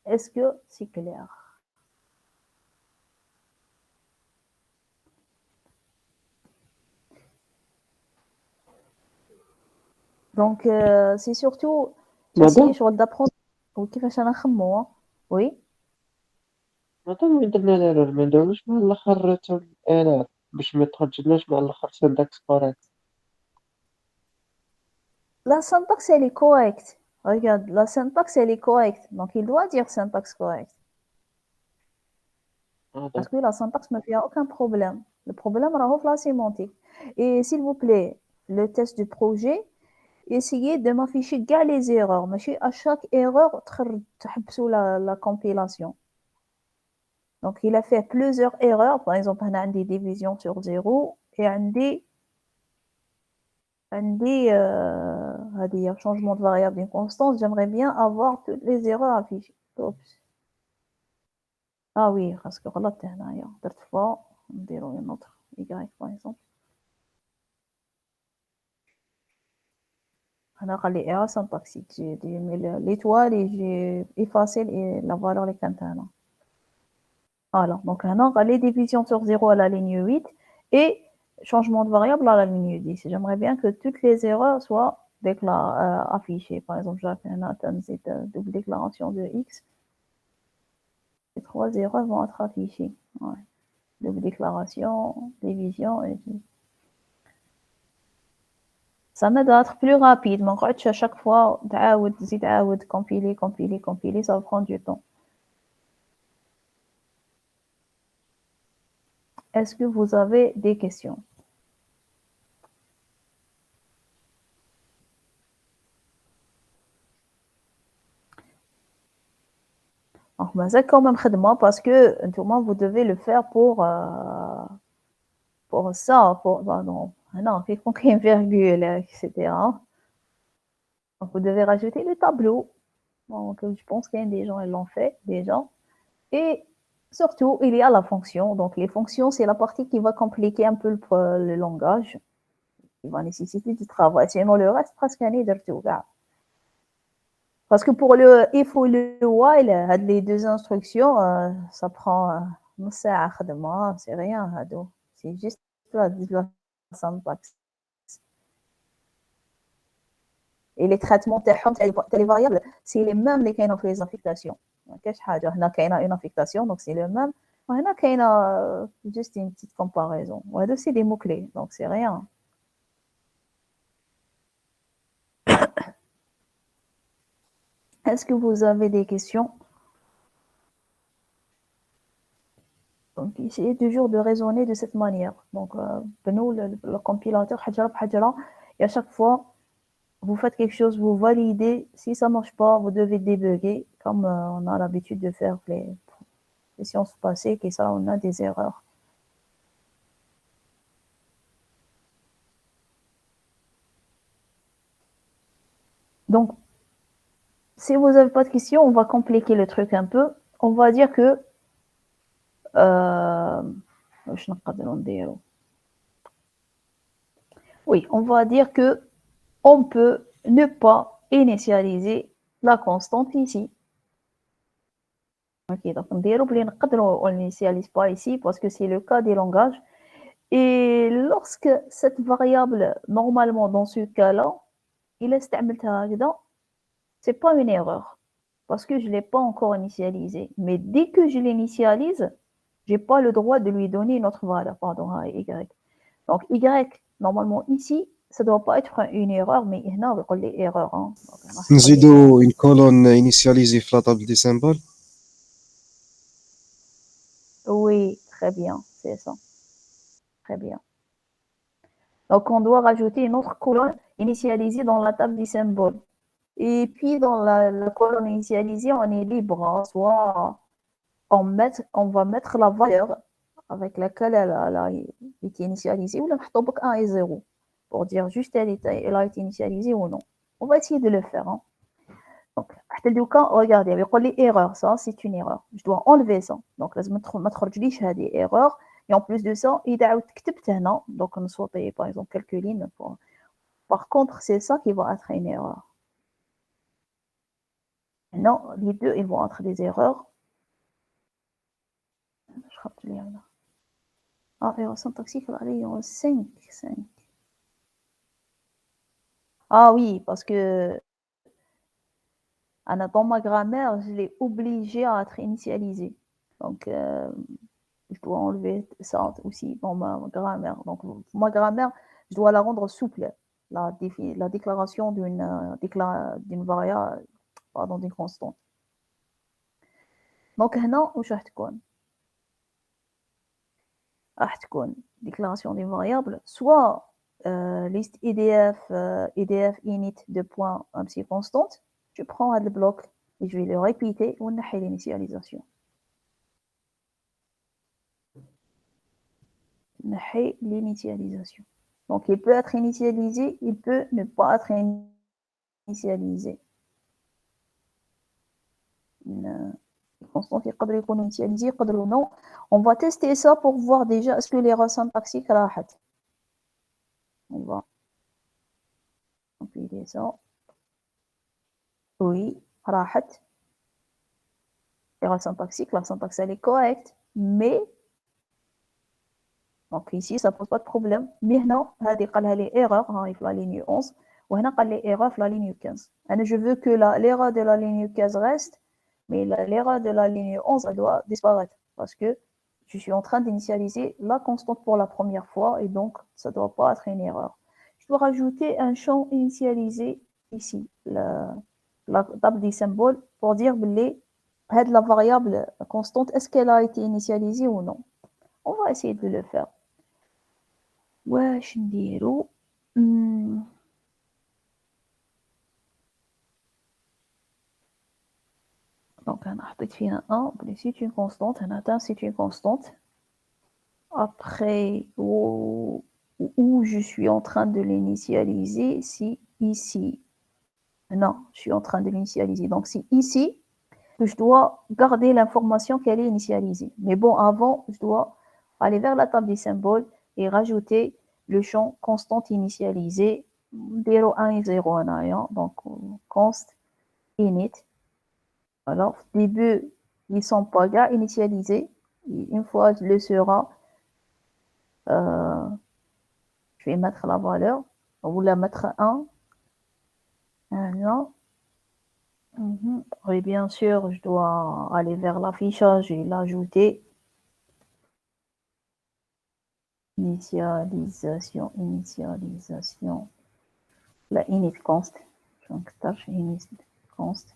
Est-ce que c'est clair? Donc, c'est surtout essayer d'apprendre كيفاش انا نخمو. Oui. مثلا وين درنا ليرور ما نديروش مع الاخر ايرور باش ما تخرجلناش مع الاخر سينتاكس كوريكت. La syntaxe elle est correcte. Regarde, la syntaxe elle est correcte. Donc il doit dire syntaxe correcte. Parce que la syntaxe ne fait aucun problème. Le problème c'est la sémantique. Et s'il vous plaît, le test du projet, essayez de m'afficher les erreurs. Mais à chaque erreur, تحبسوا la compilation. Donc, il a fait plusieurs erreurs. Par exemple, on a des divisions sur 0 et un changement de variable d'une constante. J'aimerais bien avoir toutes les erreurs affichées. Oups. Ah oui, parce que là, d'autres fois, on dirait une autre y, par exemple. On a les erreurs syntaxiques. J'ai mis l'étoile et j'ai effacé la valeur des cantines. Alors, donc on a les divisions sur 0 à la ligne 8 et changement de variable à la ligne 10. J'aimerais bien que toutes les erreurs soient affichées. Par exemple, j'ai fait une double déclaration de x. Les 3 erreurs vont être affichées. Ouais. Double déclaration, division et ça m'aide à être plus rapide. Mais à chaque fois, compiler, ça va prendre du temps. Est-ce que vous avez des questions? Donc, c'est quand même خدمة parce que vous devez le faire pour ça, pardon, non, il faut qu'il y ait une virgule, etc. Donc, vous devez rajouter le tableau. Donc, je pense qu'il y a des gens qui l'ont fait déjà. Et surtout, il y a la fonction. Donc, les fonctions, c'est la partie qui va compliquer un peu le langage. Il va nécessiter du travail. Sinon, le reste, presque rien de tout. Parce que pour le if ou le while, les deux instructions, ça prend c'est rien. C'est juste la syntaxe. Et les traitements des variables, c'est les mêmes les كاينين في les affectations. كاش حاجة هنا كاينة une affectation, donc c'est le même. وهنا كاينة juste une petite comparaison. وهذا c'est des mots-clés, donc c'est rien. Est-ce que vous avez des questions? Donc, essayez toujours de raisonner de cette manière. Donc, nous, le compilateur, et à chaque fois, vous faites quelque chose, vous validez. Si ça ne marche pas, vous devez débugger, comme on a l'habitude de faire les sciences passées, et ça, on a des erreurs. Donc, si vous n'avez pas de questions, on va compliquer le truc un peu. On va dire que oui, on va dire que on peut ne pas initialiser la constante ici. Ok, donc on n'initialise pas ici parce que c'est le cas des langages. Et lorsque cette variable, normalement dans ce cas-là, il est c'est pas une erreur parce que je ne l'ai pas encore initialisé. Mais dès que je l'initialise, je n'ai pas le droit de lui donner une autre valeur, pardon, à y. Donc y, normalement ici, ça ne doit pas être une erreur, mais il y a des erreurs. نزيدو une colonne initialisée في la table des symboles. Oui, très bien, c'est ça. Très bien. Donc, on doit rajouter une autre colonne initialisée dans la table des symboles. Et puis, dans la colonne initialisée, on est libre. Hein, soit on va mettre la valeur avec laquelle elle a été initialisée, ou la 1 et 0, pour dire juste elle a été initialisée ou non. On va essayer de le faire. Hein. Donc, regardez, avec les erreurs, ça, c'est une erreur. Je dois enlever ça. Donc, لازم ما تخرجليش هذه erreur. Et en plus de ça, إذا عاود كتبت هنا, donc on sauter par exemple quelques lignes. Par contre, c'est ça qui va être une erreur. Non, les deux, ils vont être des erreurs. Je rappelle là. Ah, erreur syntaxique, allez, 5. Ah oui, parce que dans ma grammaire, je l'ai obligé à être initialisé. Donc, je dois enlever ça aussi dans ma grammaire. Donc, ma grammaire, je dois la rendre souple. La déclaration d'une variable, pardon, d'une constante. Donc, هنا واش راح تكون؟ راح تكون déclaration d'une variable, soit liste EDF init de point un petit constante. Je prends le bloc et je vais le répéter ou نحي l'initialisation. نحي l'initialisation. Donc, il peut être initialisé, il peut ne pas être initialisé. Les constantes يقدروا يكونوا initialisés, يقدروا non. On va tester ça pour voir déjà est-ce que l'erreur syntaxique راحت. On va compiler ça. Oui, راحت. L'erreur syntaxique, la syntaxe elle est correcte, mais donc ici ça pose pas de problème. Mais هنا هذه قالها لي erreur في la ligne 11 وهنا قال لي erreur في la ligne 15. أنا je veux que l'erreur de la ligne 15 reste, mais l'erreur de la ligne 11 elle doit disparaître parce que je suis en train d'initialiser la constante pour la première fois et donc ça ne doit pas être une erreur. Je dois rajouter un champ initialisé ici, la table des symboles pour dire la variable constante, est-ce qu'elle a été initialisée ou non? On va essayer de le faire. واش نديرو donc انا حطيت فيها 1 c'est une constante هنا c'est une constante après où je suis en train de l'initialiser si ici non je suis en train de l'initialiser donc c'est ici que je dois garder l'information qu'elle est initialisée mais bon avant je dois aller vers la table des symboles et rajouter le champ constante initialisé 0, 1 et 0 هنايا donc const init. Alors, début, ils ne sont pas gars initialisés. Une fois le sera, je vais mettre la valeur. Ou la mettre 1. Non. Et bien sûr, je dois aller vers l'affichage et l'ajouter. Initialisation. La init const. Donc, tâche init const.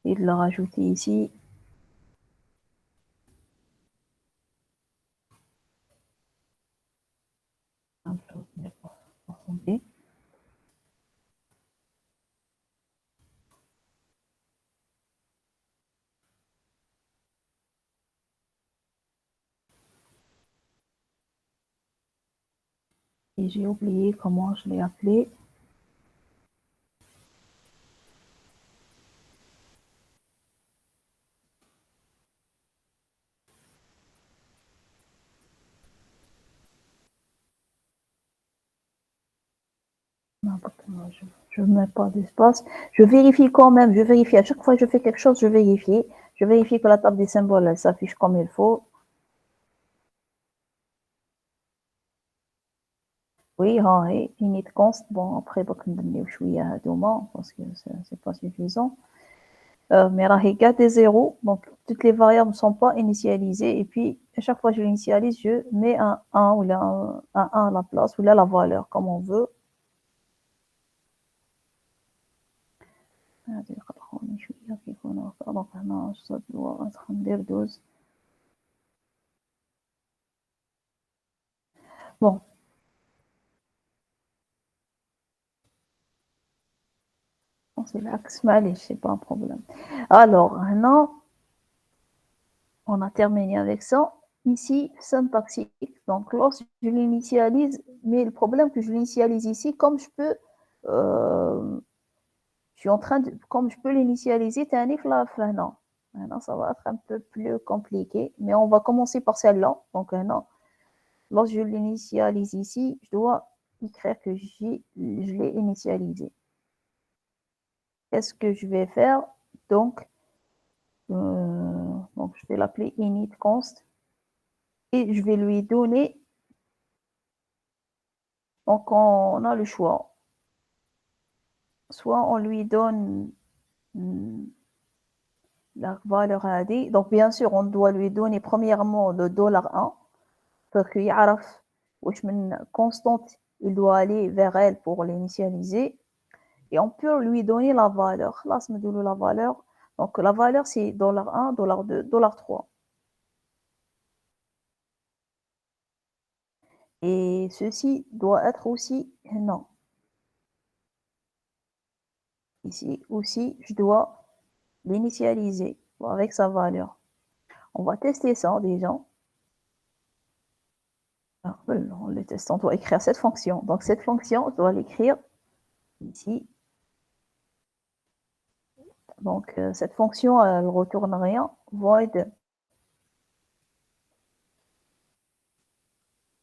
Et de la rajouter ici. Et j'ai oublié comment je l'ai appelé. Je ne mets pas d'espace. Je vérifie quand même. Je vérifie. À chaque fois que je fais quelque chose, je vérifie. Je vérifie que la table des symboles elle s'affiche comme il faut. Oui, init const. Bon, après, je vais parce que c'est pas suffisant. Mais là, il y a des zéros. Donc, toutes les variables ne sont pas initialisées. Et puis, à chaque fois que je l'initialise, je mets un 1 ou un 1 à la place ou là la valeur, comme on veut. Donc هنا ça doit être ندير 12. Bon. Bon, c'est l'axe, mais c'est pas un problème. Alors, maintenant, on a terminé avec ça. Ici, syntaxique. Donc, lorsque je l'initialise, mais le problème que je l'initialise ici, comme je peux, je suis en train de, comme je peux l'initialiser, maintenant, ça va être un peu plus compliqué, mais on va commencer par celle-là. Donc, non. Lorsque je l'initialise ici, je dois écrire que je l'ai initialisé. Qu'est-ce que je vais faire? Donc, je vais l'appeler init_const et je vais lui donner. Donc, on a le choix. Soit on lui donne la valeur AD. Donc, bien sûr, on doit lui donner premièrement le $1 pour qu'il يعرف واش من constante il doit aller vers elle pour l'initialiser. Et on peut lui donner la valeur. Là, ça me donne la valeur. Donc, la valeur, c'est $1, $2, $3. Et ceci doit être aussi non. Ici aussi, je dois l'initialiser avec sa valeur. On va tester ça déjà. Alors, on le teste, on doit écrire cette fonction. Donc, cette fonction, on doit l'écrire ici. Donc, cette fonction, elle ne retourne rien. Void.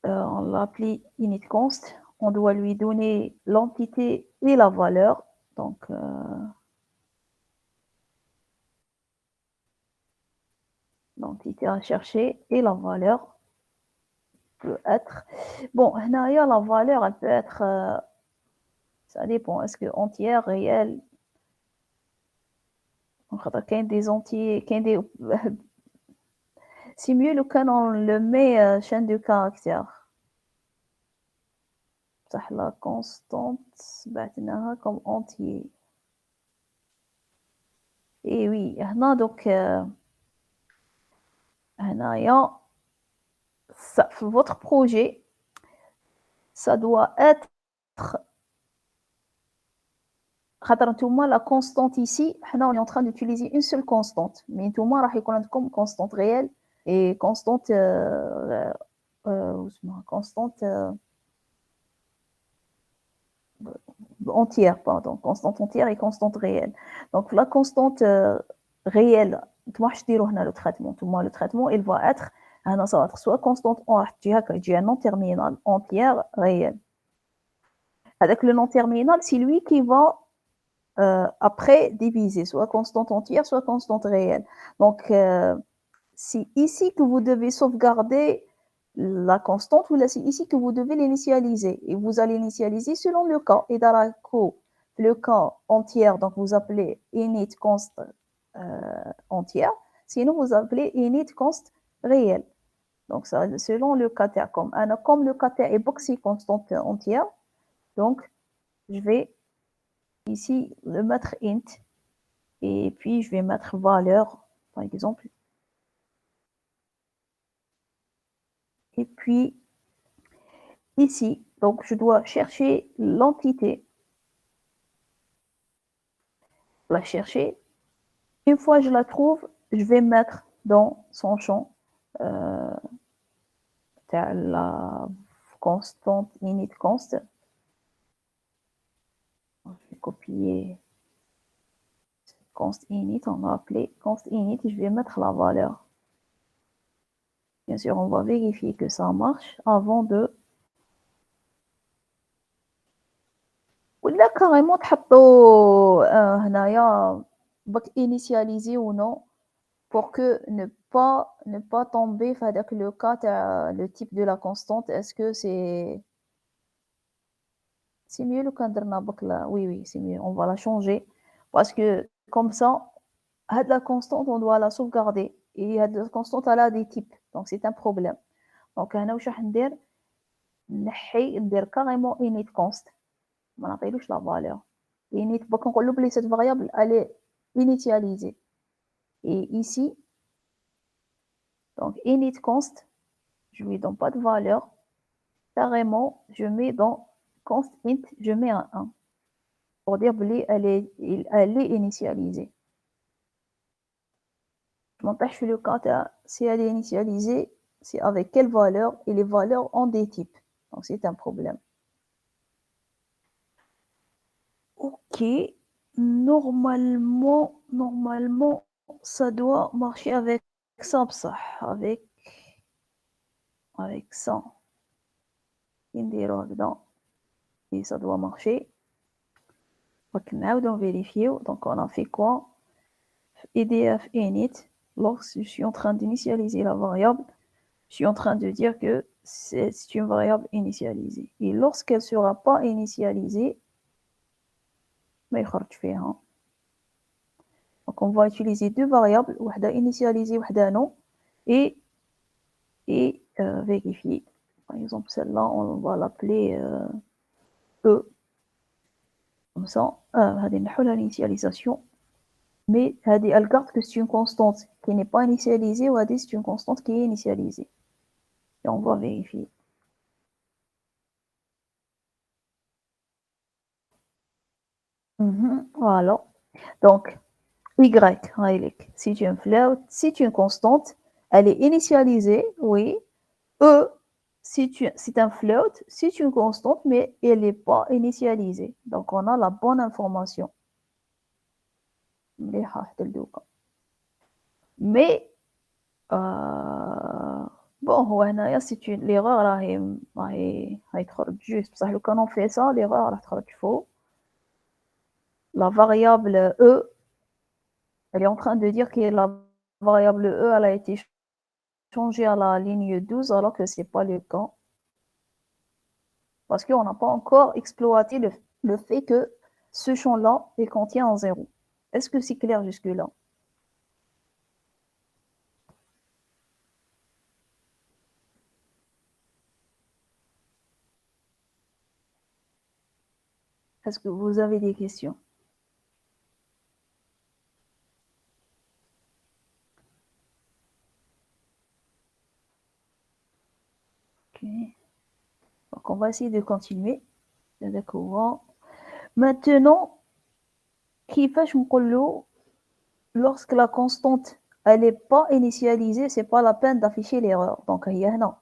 On l'appelle init_const. On doit lui donner l'entité et la valeur. Donc, l'entité à chercher et la valeur peut être. Bon, là, la valeur, elle peut être. Ça dépend. Est-ce que entière, réelle? Il y a des entiers, c'est mieux quand on le met chaîne de caractères. La constante, comme entier. Et oui, donc, ça, votre projet, ça doit être la constante ici, on est en train d'utiliser une seule constante, mais tout le monde va comme constante réelle et constante entière, pardon, constante entière et constante réelle. Donc la constante réelle, le traitement, il va être ça va être soit constante un non terminal entière réelle. Avec le non terminal, c'est lui qui va après diviser, soit constante entière, soit constante réelle. Donc, c'est ici que vous devez sauvegarder la constante ou c'est ici que vous devez l'initialiser. Et vous allez l'initialiser selon le cas. Et dans le cas entière, donc vous appelez init_const entière. Sinon, vous appelez init_const réel. Donc, ça, selon le cas, comme le cas est boxy constante entière, donc, je vais ici le mettre int et puis je vais mettre valeur par exemple et puis ici donc je dois chercher l'entité, la chercher, une fois je la trouve je vais mettre dans son champ la constante init_const. Je vais copier const init, on va appeler const init et je vais mettre la valeur. Bien sûr, on va vérifier que ça marche avant de. ولا carrément تحطوا هنايا initialiser ou non pour que ne pas tomber avec le cas le type de la constante. Est-ce que c'est mieux le درنا là? Oui, c'est mieux. On va la changer parce que comme ça, la constante on doit la sauvegarder et la constante elle a des types. Donc c'est un problème. Donc هنا واش راح ندير ندير carrément init_const. ما نعطيلوش la valeur. Init, donc on va cette variable, elle est initialisée. Et ici, donc init const, je lui donne pas de valeur. Carrément, je mets dans const int, je mets un 1 pour dire qu'elle est initialisée. Je m'empêche le cas si elle est initialisée, c'est avec quelle valeur, et les valeurs ont des types. Donc c'est un problème. Ok, normalement, ça doit marcher avec ça, avec ça. Et ça doit marcher. On vérifie. Donc on a fait quoi? EDF init. Lorsque je suis en train d'initialiser la variable, je suis en train de dire que c'est une variable initialisée. Et lorsqu'elle ne sera pas initialisée, donc on va utiliser deux variables, une initialisée, une non, et vérifier. Par exemple, celle-là, on va l'appeler E. Comme ça, l'initialisation. Mais elle garde que c'est une constante qui n'est pas initialisée ou c'est une constante qui est initialisée. Et on va vérifier. Voilà. Donc, Y, c'est une float, c'est une constante. Elle est initialisée, oui. E, c'est un float, c'est une constante, mais elle n'est pas initialisée. Donc, on a la bonne information. Mais, bon, c'est l'erreur, juste. Parce que quand on fait ça, l'erreur, il faut. La variable E, elle est en train de dire que la variable E, elle a été changée à la ligne 12, alors que ce n'est pas le cas. Parce qu'on n'a pas encore exploité le fait que ce champ-là, il contient un 0. Est-ce que c'est clair jusque-là? Est-ce que vous avez des questions? Ok. Donc, on va essayer de continuer. D'accord. Maintenant, lorsque la constante elle n'est pas initialisée, ce n'est pas la peine d'afficher l'erreur. Donc, il y a non.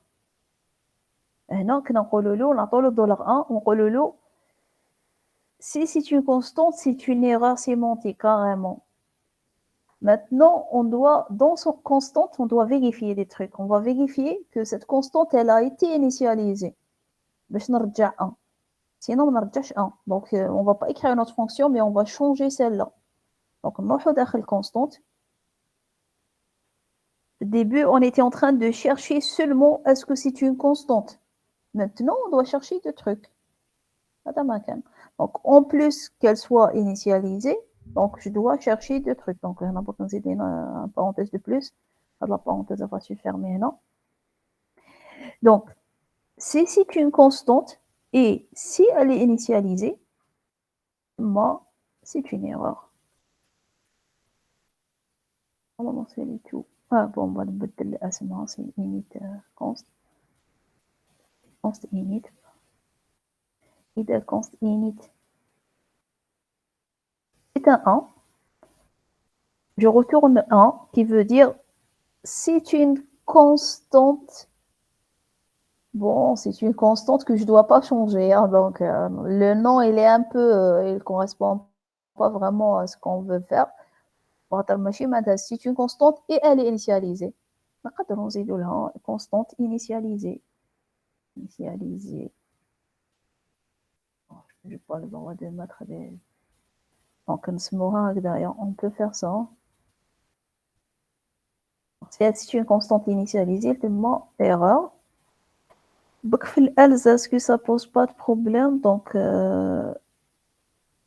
هنا كنقولوا له نعطوا له $1 ونقولوا له si c'est une constante, c'est une erreur sémantique carrément. Maintenant, on doit, dans son constante, on doit vérifier des trucs. On va vérifier que cette constante, elle a été initialisée. باش نرجع 1. Sinon, on نرجعش 1. Donc, on va pas écrire une autre fonction, mais on va changer celle-là. Donc, نروحوا داخل constante. Au début, on était en train de chercher seulement est-ce que c'est une constante. Maintenant, on doit chercher deux trucs. Donc, en plus qu'elle soit initialisée, donc je dois chercher deux trucs. Donc, on a besoin d'une parenthèse de plus. La parenthèse va se fermer, non? Donc, si c'est une constante et si elle est initialisée, moi, c'est une erreur. On va lancer les tout. Ah, bon, on va le mettre l'asma, c'est init const. Const init. Et de const init. C'est un 1. Je retourne 1 qui veut dire c'est une constante. Bon, c'est une constante que je ne dois pas changer. Hein, donc, le nom, il est un peu, il ne correspond pas vraiment à ce qu'on veut faire. C'est une constante et elle est initialisée. Constante initialisée. Initialisée. Je n'ai pas le droit de mettre des... Donc, on peut faire ça. C'est une constante initialisée, tellement erreur. Est-ce que ça pose pas de problème? Donc,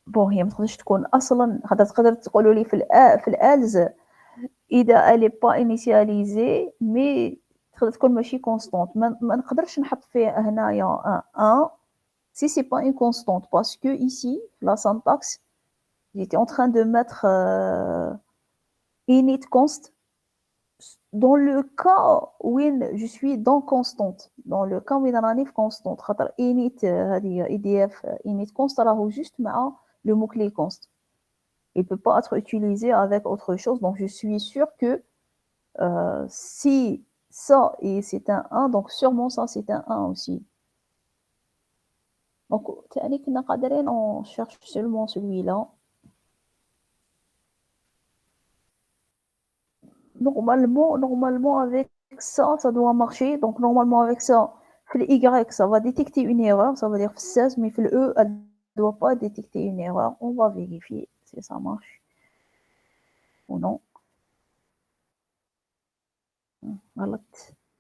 bon, هي ما تقدرش تكون اصلا تقدر تقولوا لي في الالز اذا elle est pas initialisée mais تقدر تكون ماشي constante. ما نقدرش نحط فيه هنايا 1 si c'est pas une constante parce que ici la syntaxe j'étais en train de mettre init const dans le cas où je suis dans constante, dans le cas où il راني في constante خاطر init هذه edf init const راهو juste مع le mot clé const. Il peut pas être utilisé avec autre chose, donc je suis sûre que si ça et c'est un 1, donc sûrement ça c'est un 1 aussi. Donc on cherche seulement celui-là. Normalement avec ça doit marcher. Donc normalement avec ça, le Y, ça va détecter une erreur, ça veut dire 16, mais le E, elle ne doit pas détecter une erreur. On va vérifier si ça marche ou non. Voilà.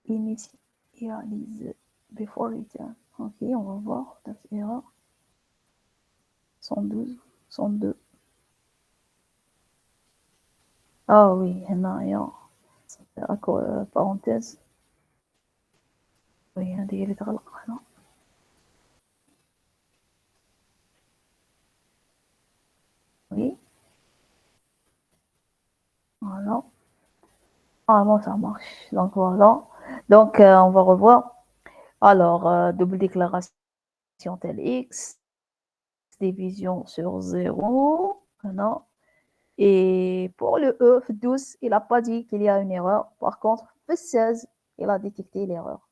Initialize before return. Ok, on va voir. Erreur. 112, 102. Ah oui, هنايا parenthèse. Oui, هذه اللي تغلق هنا. Oui. Voilà. Ah bon, ça marche. Donc voilà. Donc on va revoir. Alors, double déclaration tel x, division sur 0. Voilà. Et pour le E, 12, il n'a pas dit qu'il y a une erreur. Par contre, 16, il a détecté l'erreur.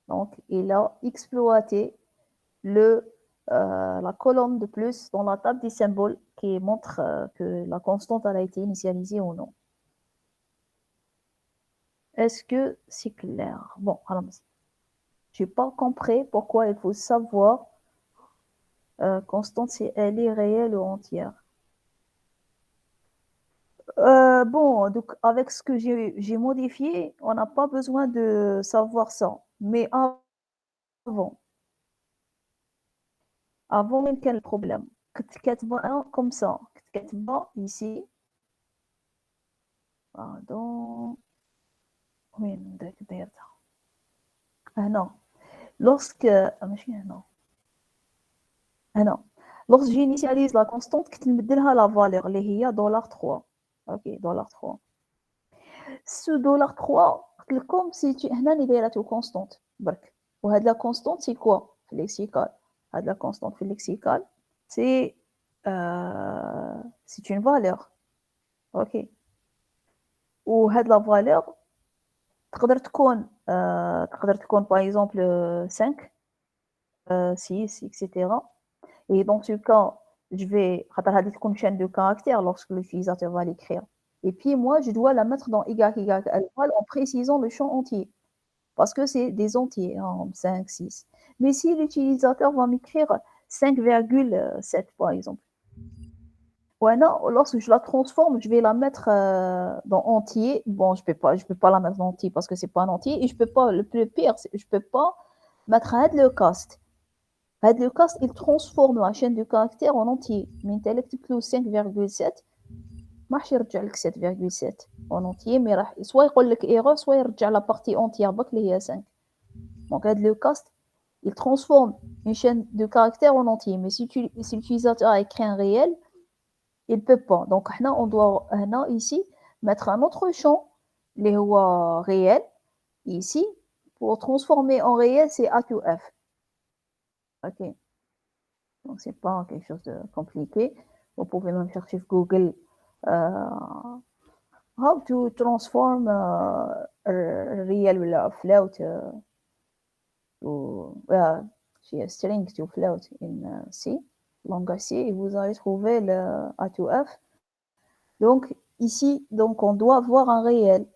Donc, il a exploité la colonne de plus dans la table des symboles qui montre que la constante a été initialisée ou non. Est-ce que c'est clair? Bon, alors, je n'ai pas compris pourquoi il faut savoir constante si elle est réelle ou entière. Bon, donc avec ce que j'ai modifié, on n'a pas besoin de savoir ça. Mais avant même quel problème? Comme ça, ici. Pardon. Oui, non. Lorsque lorsque j'initialise la constante, كتنبدلها la valeur اللي هي $3. OK, $3. Ce $3 قلت لكم سي هنا اللي دايرته constante برك. وهاد la constante c'est quoi في lexical؟ هاد la constante في lexical c'est une valeur. OK. وهاد la valeur تقدر تكون par exemple 5 6 etc. Et dans ce cas, je vais une chaîne de caractères lorsque l'utilisateur va l'écrire. Et puis moi, je dois la mettre dans Y en précisant le champ entier. Parce que c'est des entiers, 5, 6. Mais si l'utilisateur va m'écrire 5,7 par exemple, lorsque je la transforme, je vais la mettre dans entier. Bon, je peux pas la mettre dans entier parce que c'est pas un entier. Et je peux pas, le pire, je peux pas mettre le cast. Le cast, il transforme la chaîne de caractères en entier. Mais tu as 5,7, ما راح يرجع لك 7,7 en entier, mais soit يقول لك erreur, soit يرجع la partie entière بك اللي هي 5. Donc le cast, il transforme une chaîne de caractères en entier. Mais si l'utilisateur a écrit un réel, il peut pas. Donc on doit ici mettre un autre champ, les réel, ici, pour transformer en réel, c'est A2F. Ok. Donc c'est pas quelque chose de compliqué. Vous pouvez même chercher sur Google how to transform real float to string to float in C, langage C, et vous allez trouver le A2F. Donc ici, on doit avoir un réel.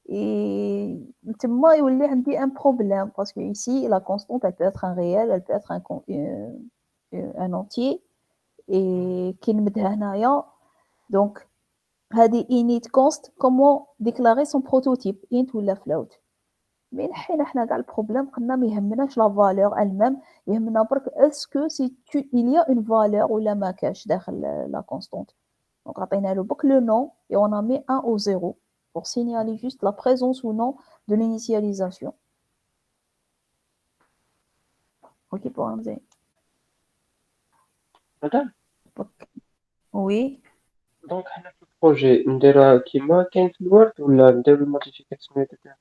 Et moi, il y a un problème parce que ici, la constante, elle peut être un réel, elle peut être un entier. Et donc, هذه init const, comment déclarer son prototype, int ou la float. Mais حنا كاع البروبلème قلنا ما يهمناش la valeur elle-même, يهمنا برك est-ce que il y a une valeur ou la ما كاش داخل la constante. Donc عطينا له بك le nom et on a mis 1 ou 0 pour signaler juste la présence ou non de l'initialisation. OK pour Hamza. Madame. Oui. دونك حنا في البروجي نديرها كيما كاين في الوورد ولا نديرو الموديفيكاسيون تاعها؟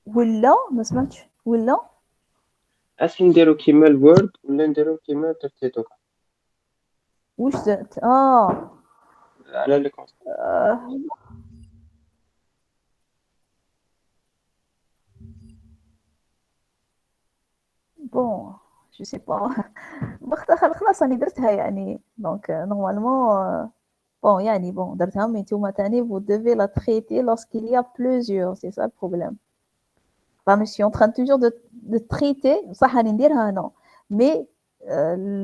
ولا ما سمعتش ولا اصلي نديرو كيما الوورد ولا نديرو كيما درتي دوكا واش درت على لي كونسيبت؟ آه، بون جو سي با خلاص راني درتها يعني دونك نورمالمون bon يعني bon درتها مي نتوما تاني vous devez la traiter lorsqu'il y a plusieurs c'est ça le problème enfin je suis en train toujours de traiter صح راني نديرها انا mais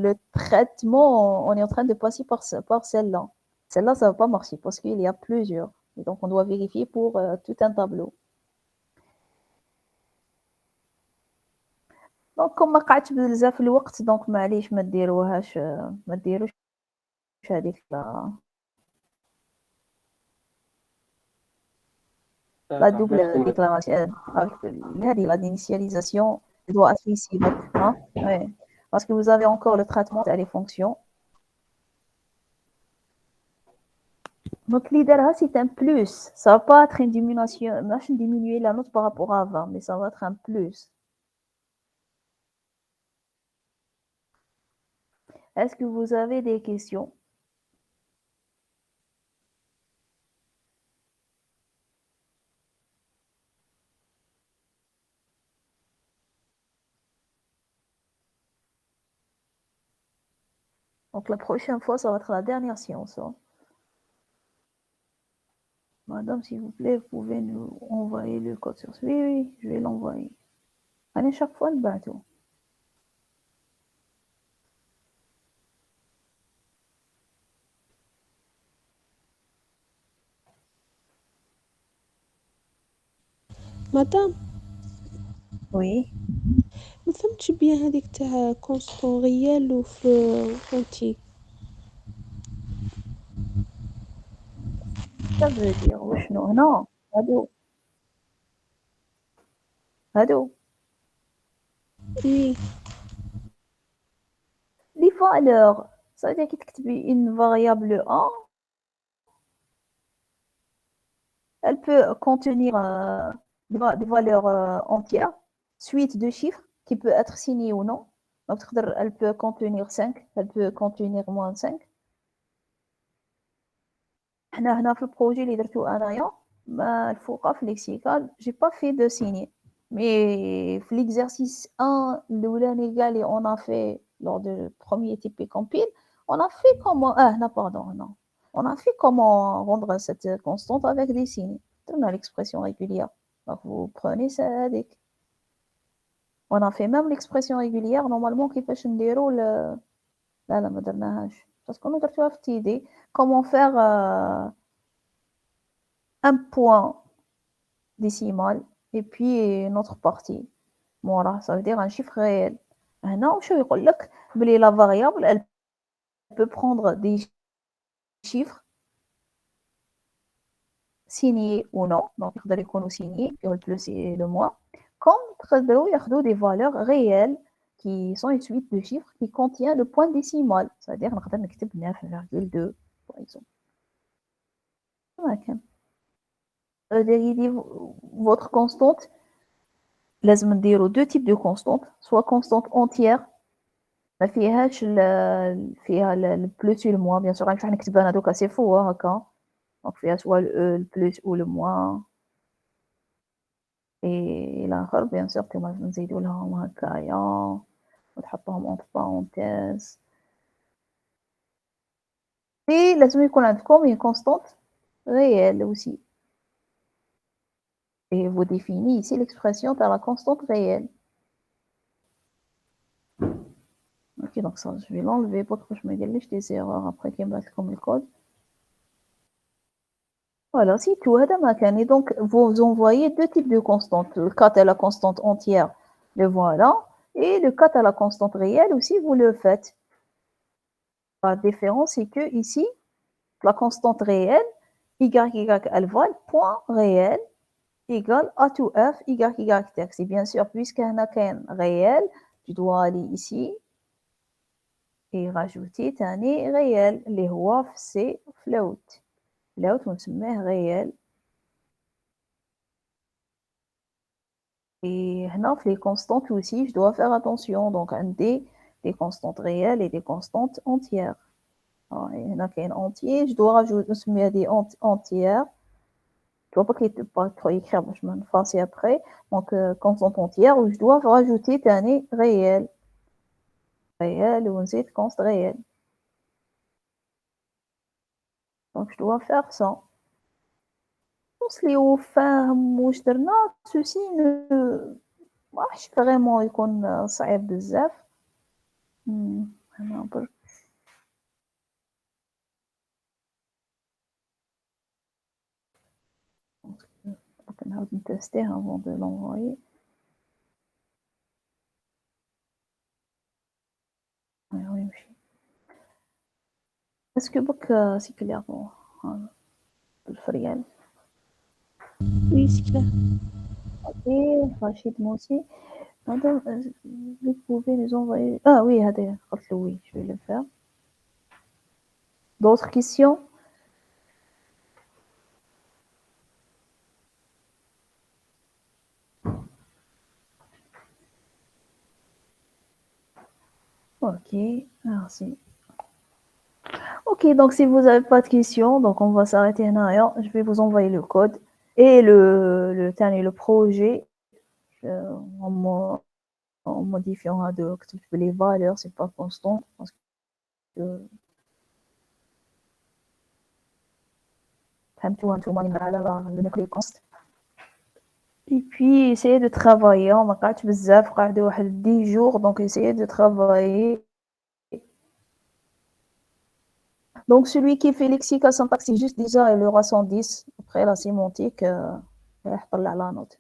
le traitement on est en train de passer par celle-là celle-là ça va pas marcher parce qu'il y a plusieurs et donc on doit vérifier pour tout un tableau دونك كون ما قعدتش بزاف الوقت دونك معليش ما ديروهاش ما ديروش هذيك la double déclaration هذه la d'initialisation doit être ici hein? Ouais. Parce que vous avez encore le traitement des fonctions donc l'idéal c'est un plus ça va pas être une diminution machine diminuer la note par rapport à avant mais ça va être un plus. Est-ce que vous avez des questions? Donc la prochaine fois, ça va être la dernière séance. Hein. Madame, s'il vous plaît, vous pouvez nous envoyer le code sur ce. Oui, oui, je vais l'envoyer. Allez, chaque fois, le bateau. مدام Oui. ما فهمتش بيان هذيك تاع كونستون ريال وفي اونتي. Ça veut dire, وشنو هنا هادو اي les valeurs ça veut dire كي تكتبي une variable A elle peut contenir des valeurs entières suite de chiffres qui peut être signée ou non donc elle peut contenir 5 elle peut contenir moins 5 حنا هنا في البروجي اللي درتو انايا ما الفوقه في ليكسيكال جي با في دو سيني مي في l'exercice 1 الاولاني كاع لي اون ا في lors du premier type compile on a fait comment هنا pardon هنا on a fait comment rendre cette constante avec des signes درنا l'expression régulière donc vous prenez ça هذيك on a fait même l'expression régulière normalement كيفاش نديرو لا ما درناهاش باسكو انا درتوها في تيدي comment faire un point décimal et puis une autre partie voilà ça veut dire un chiffre réel هنا وشو يقول لك بلي la variable elle peut prendre des chiffres signés ou non donc يقدر يكونوا signés le plus et le moins comme تقدروا ياخذوا des valeurs réelles qui sont une suite de chiffres qui contient le point décimal ça veut dire نقدر نكتب 9,2 par exemple كما كان votre constante لازم نديرو deux types de constantes soit constante entière ما فيهاش فيها البلوس و الموان بيان سور غنمشيو نكتبها انا دوكا سي فو هكا دونك فيها سوا البلوس و الموان اي الاخر بيان سور كما نزيدو لهم هكايا ونحطوهم اونت بارونتيز اي لازم يكون عندكم une constante réelle aussi et vous définissez ici l'expression de la constante réelle. Ok, donc ça, je vais l'enlever pour que je me délèche des erreurs après qu'il me mette comme le code. Voilà, c'est tout. Et donc, vous envoyez deux types de constantes. Le cas à la constante entière, le voilà. Et le cas à la constante réelle aussi, vous le faites. La différence, c'est que ici, la constante réelle, y, elle valent point réel, égale a to f, y, texte. Et bien sûr, puisqu'il y a un réel, tu dois aller ici. et rajouter تاني réel اللي هو في C float ونسميه réel. Et هنا في les constantes aussi je dois faire attention donc عندي des constantes réelles et des constantes entières. Et هنا كاين entier je dois rajouter نسميها des entières. Tu vois pas trop écrire باش ما نفاسي après. Donc constante entière où je dois rajouter تاني réel ونزيد const réel. Donc je dois faire ça. اللي هو فاهم واش درنا ceci ne ماراحش فريمون يكون صعيب بزاف. هنا برك نعاود نتستيه avant de l'envoyer. ويمشي. Est-ce que بك c'est clair بالفريال؟ Oui, c'est clair. Ok, Rachid moi aussi. Madame, vous pouvez nous envoyer. Ah oui, هذا قلت له oui, je vais le faire. D'autres questions? Ok, merci. Ok, donc si vous n'avez pas de questions, donc on va s'arrêter là. Je vais vous envoyer le code et le projet en modifiant les valeurs, c'est pas constant parce que et puis essayez de travailler. On va 10 jours, donc essayez de travailler. Donc celui qui fait lexique à syntaxe, c'est juste déjà il aura 110. Après la sémantique, la note.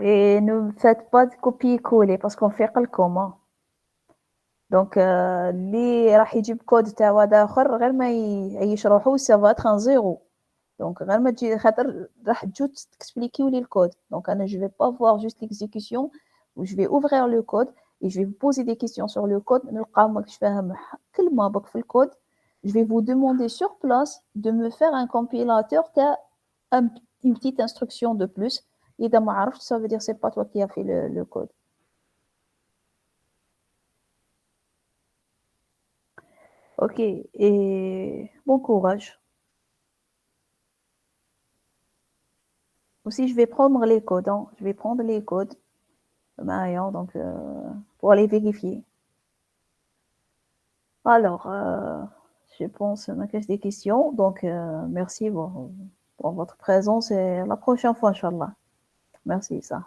Et ne faites pas de copier-coller parce qu'on fait le commun. Donc اللي راح يجيب كود تاع واحد اخر غير ما يشرحوه ça va être un zéro. Donc غير ما تجي خاطر راح تجو تكسبليكيو لي الكود. Donc انا je vais pas voir juste l'exécution où je vais ouvrir le code et je vais vous poser des questions sur le code. نلقى ماكش فاهم كلمه بك في الكود. Je vais vous demander sur place de me faire un compilateur تاع une petite instruction de plus. إذا ما عرفتش ça veut dire c'est pas toi qui as fait le code. Ok, et bon courage. Aussi, je vais prendre les codes. Hein. Je vais prendre les codes donc, pour les vérifier. Alors, je pense qu'on a des questions. Donc, merci pour votre présence et à la prochaine fois, Inch'Allah. Merci, ça.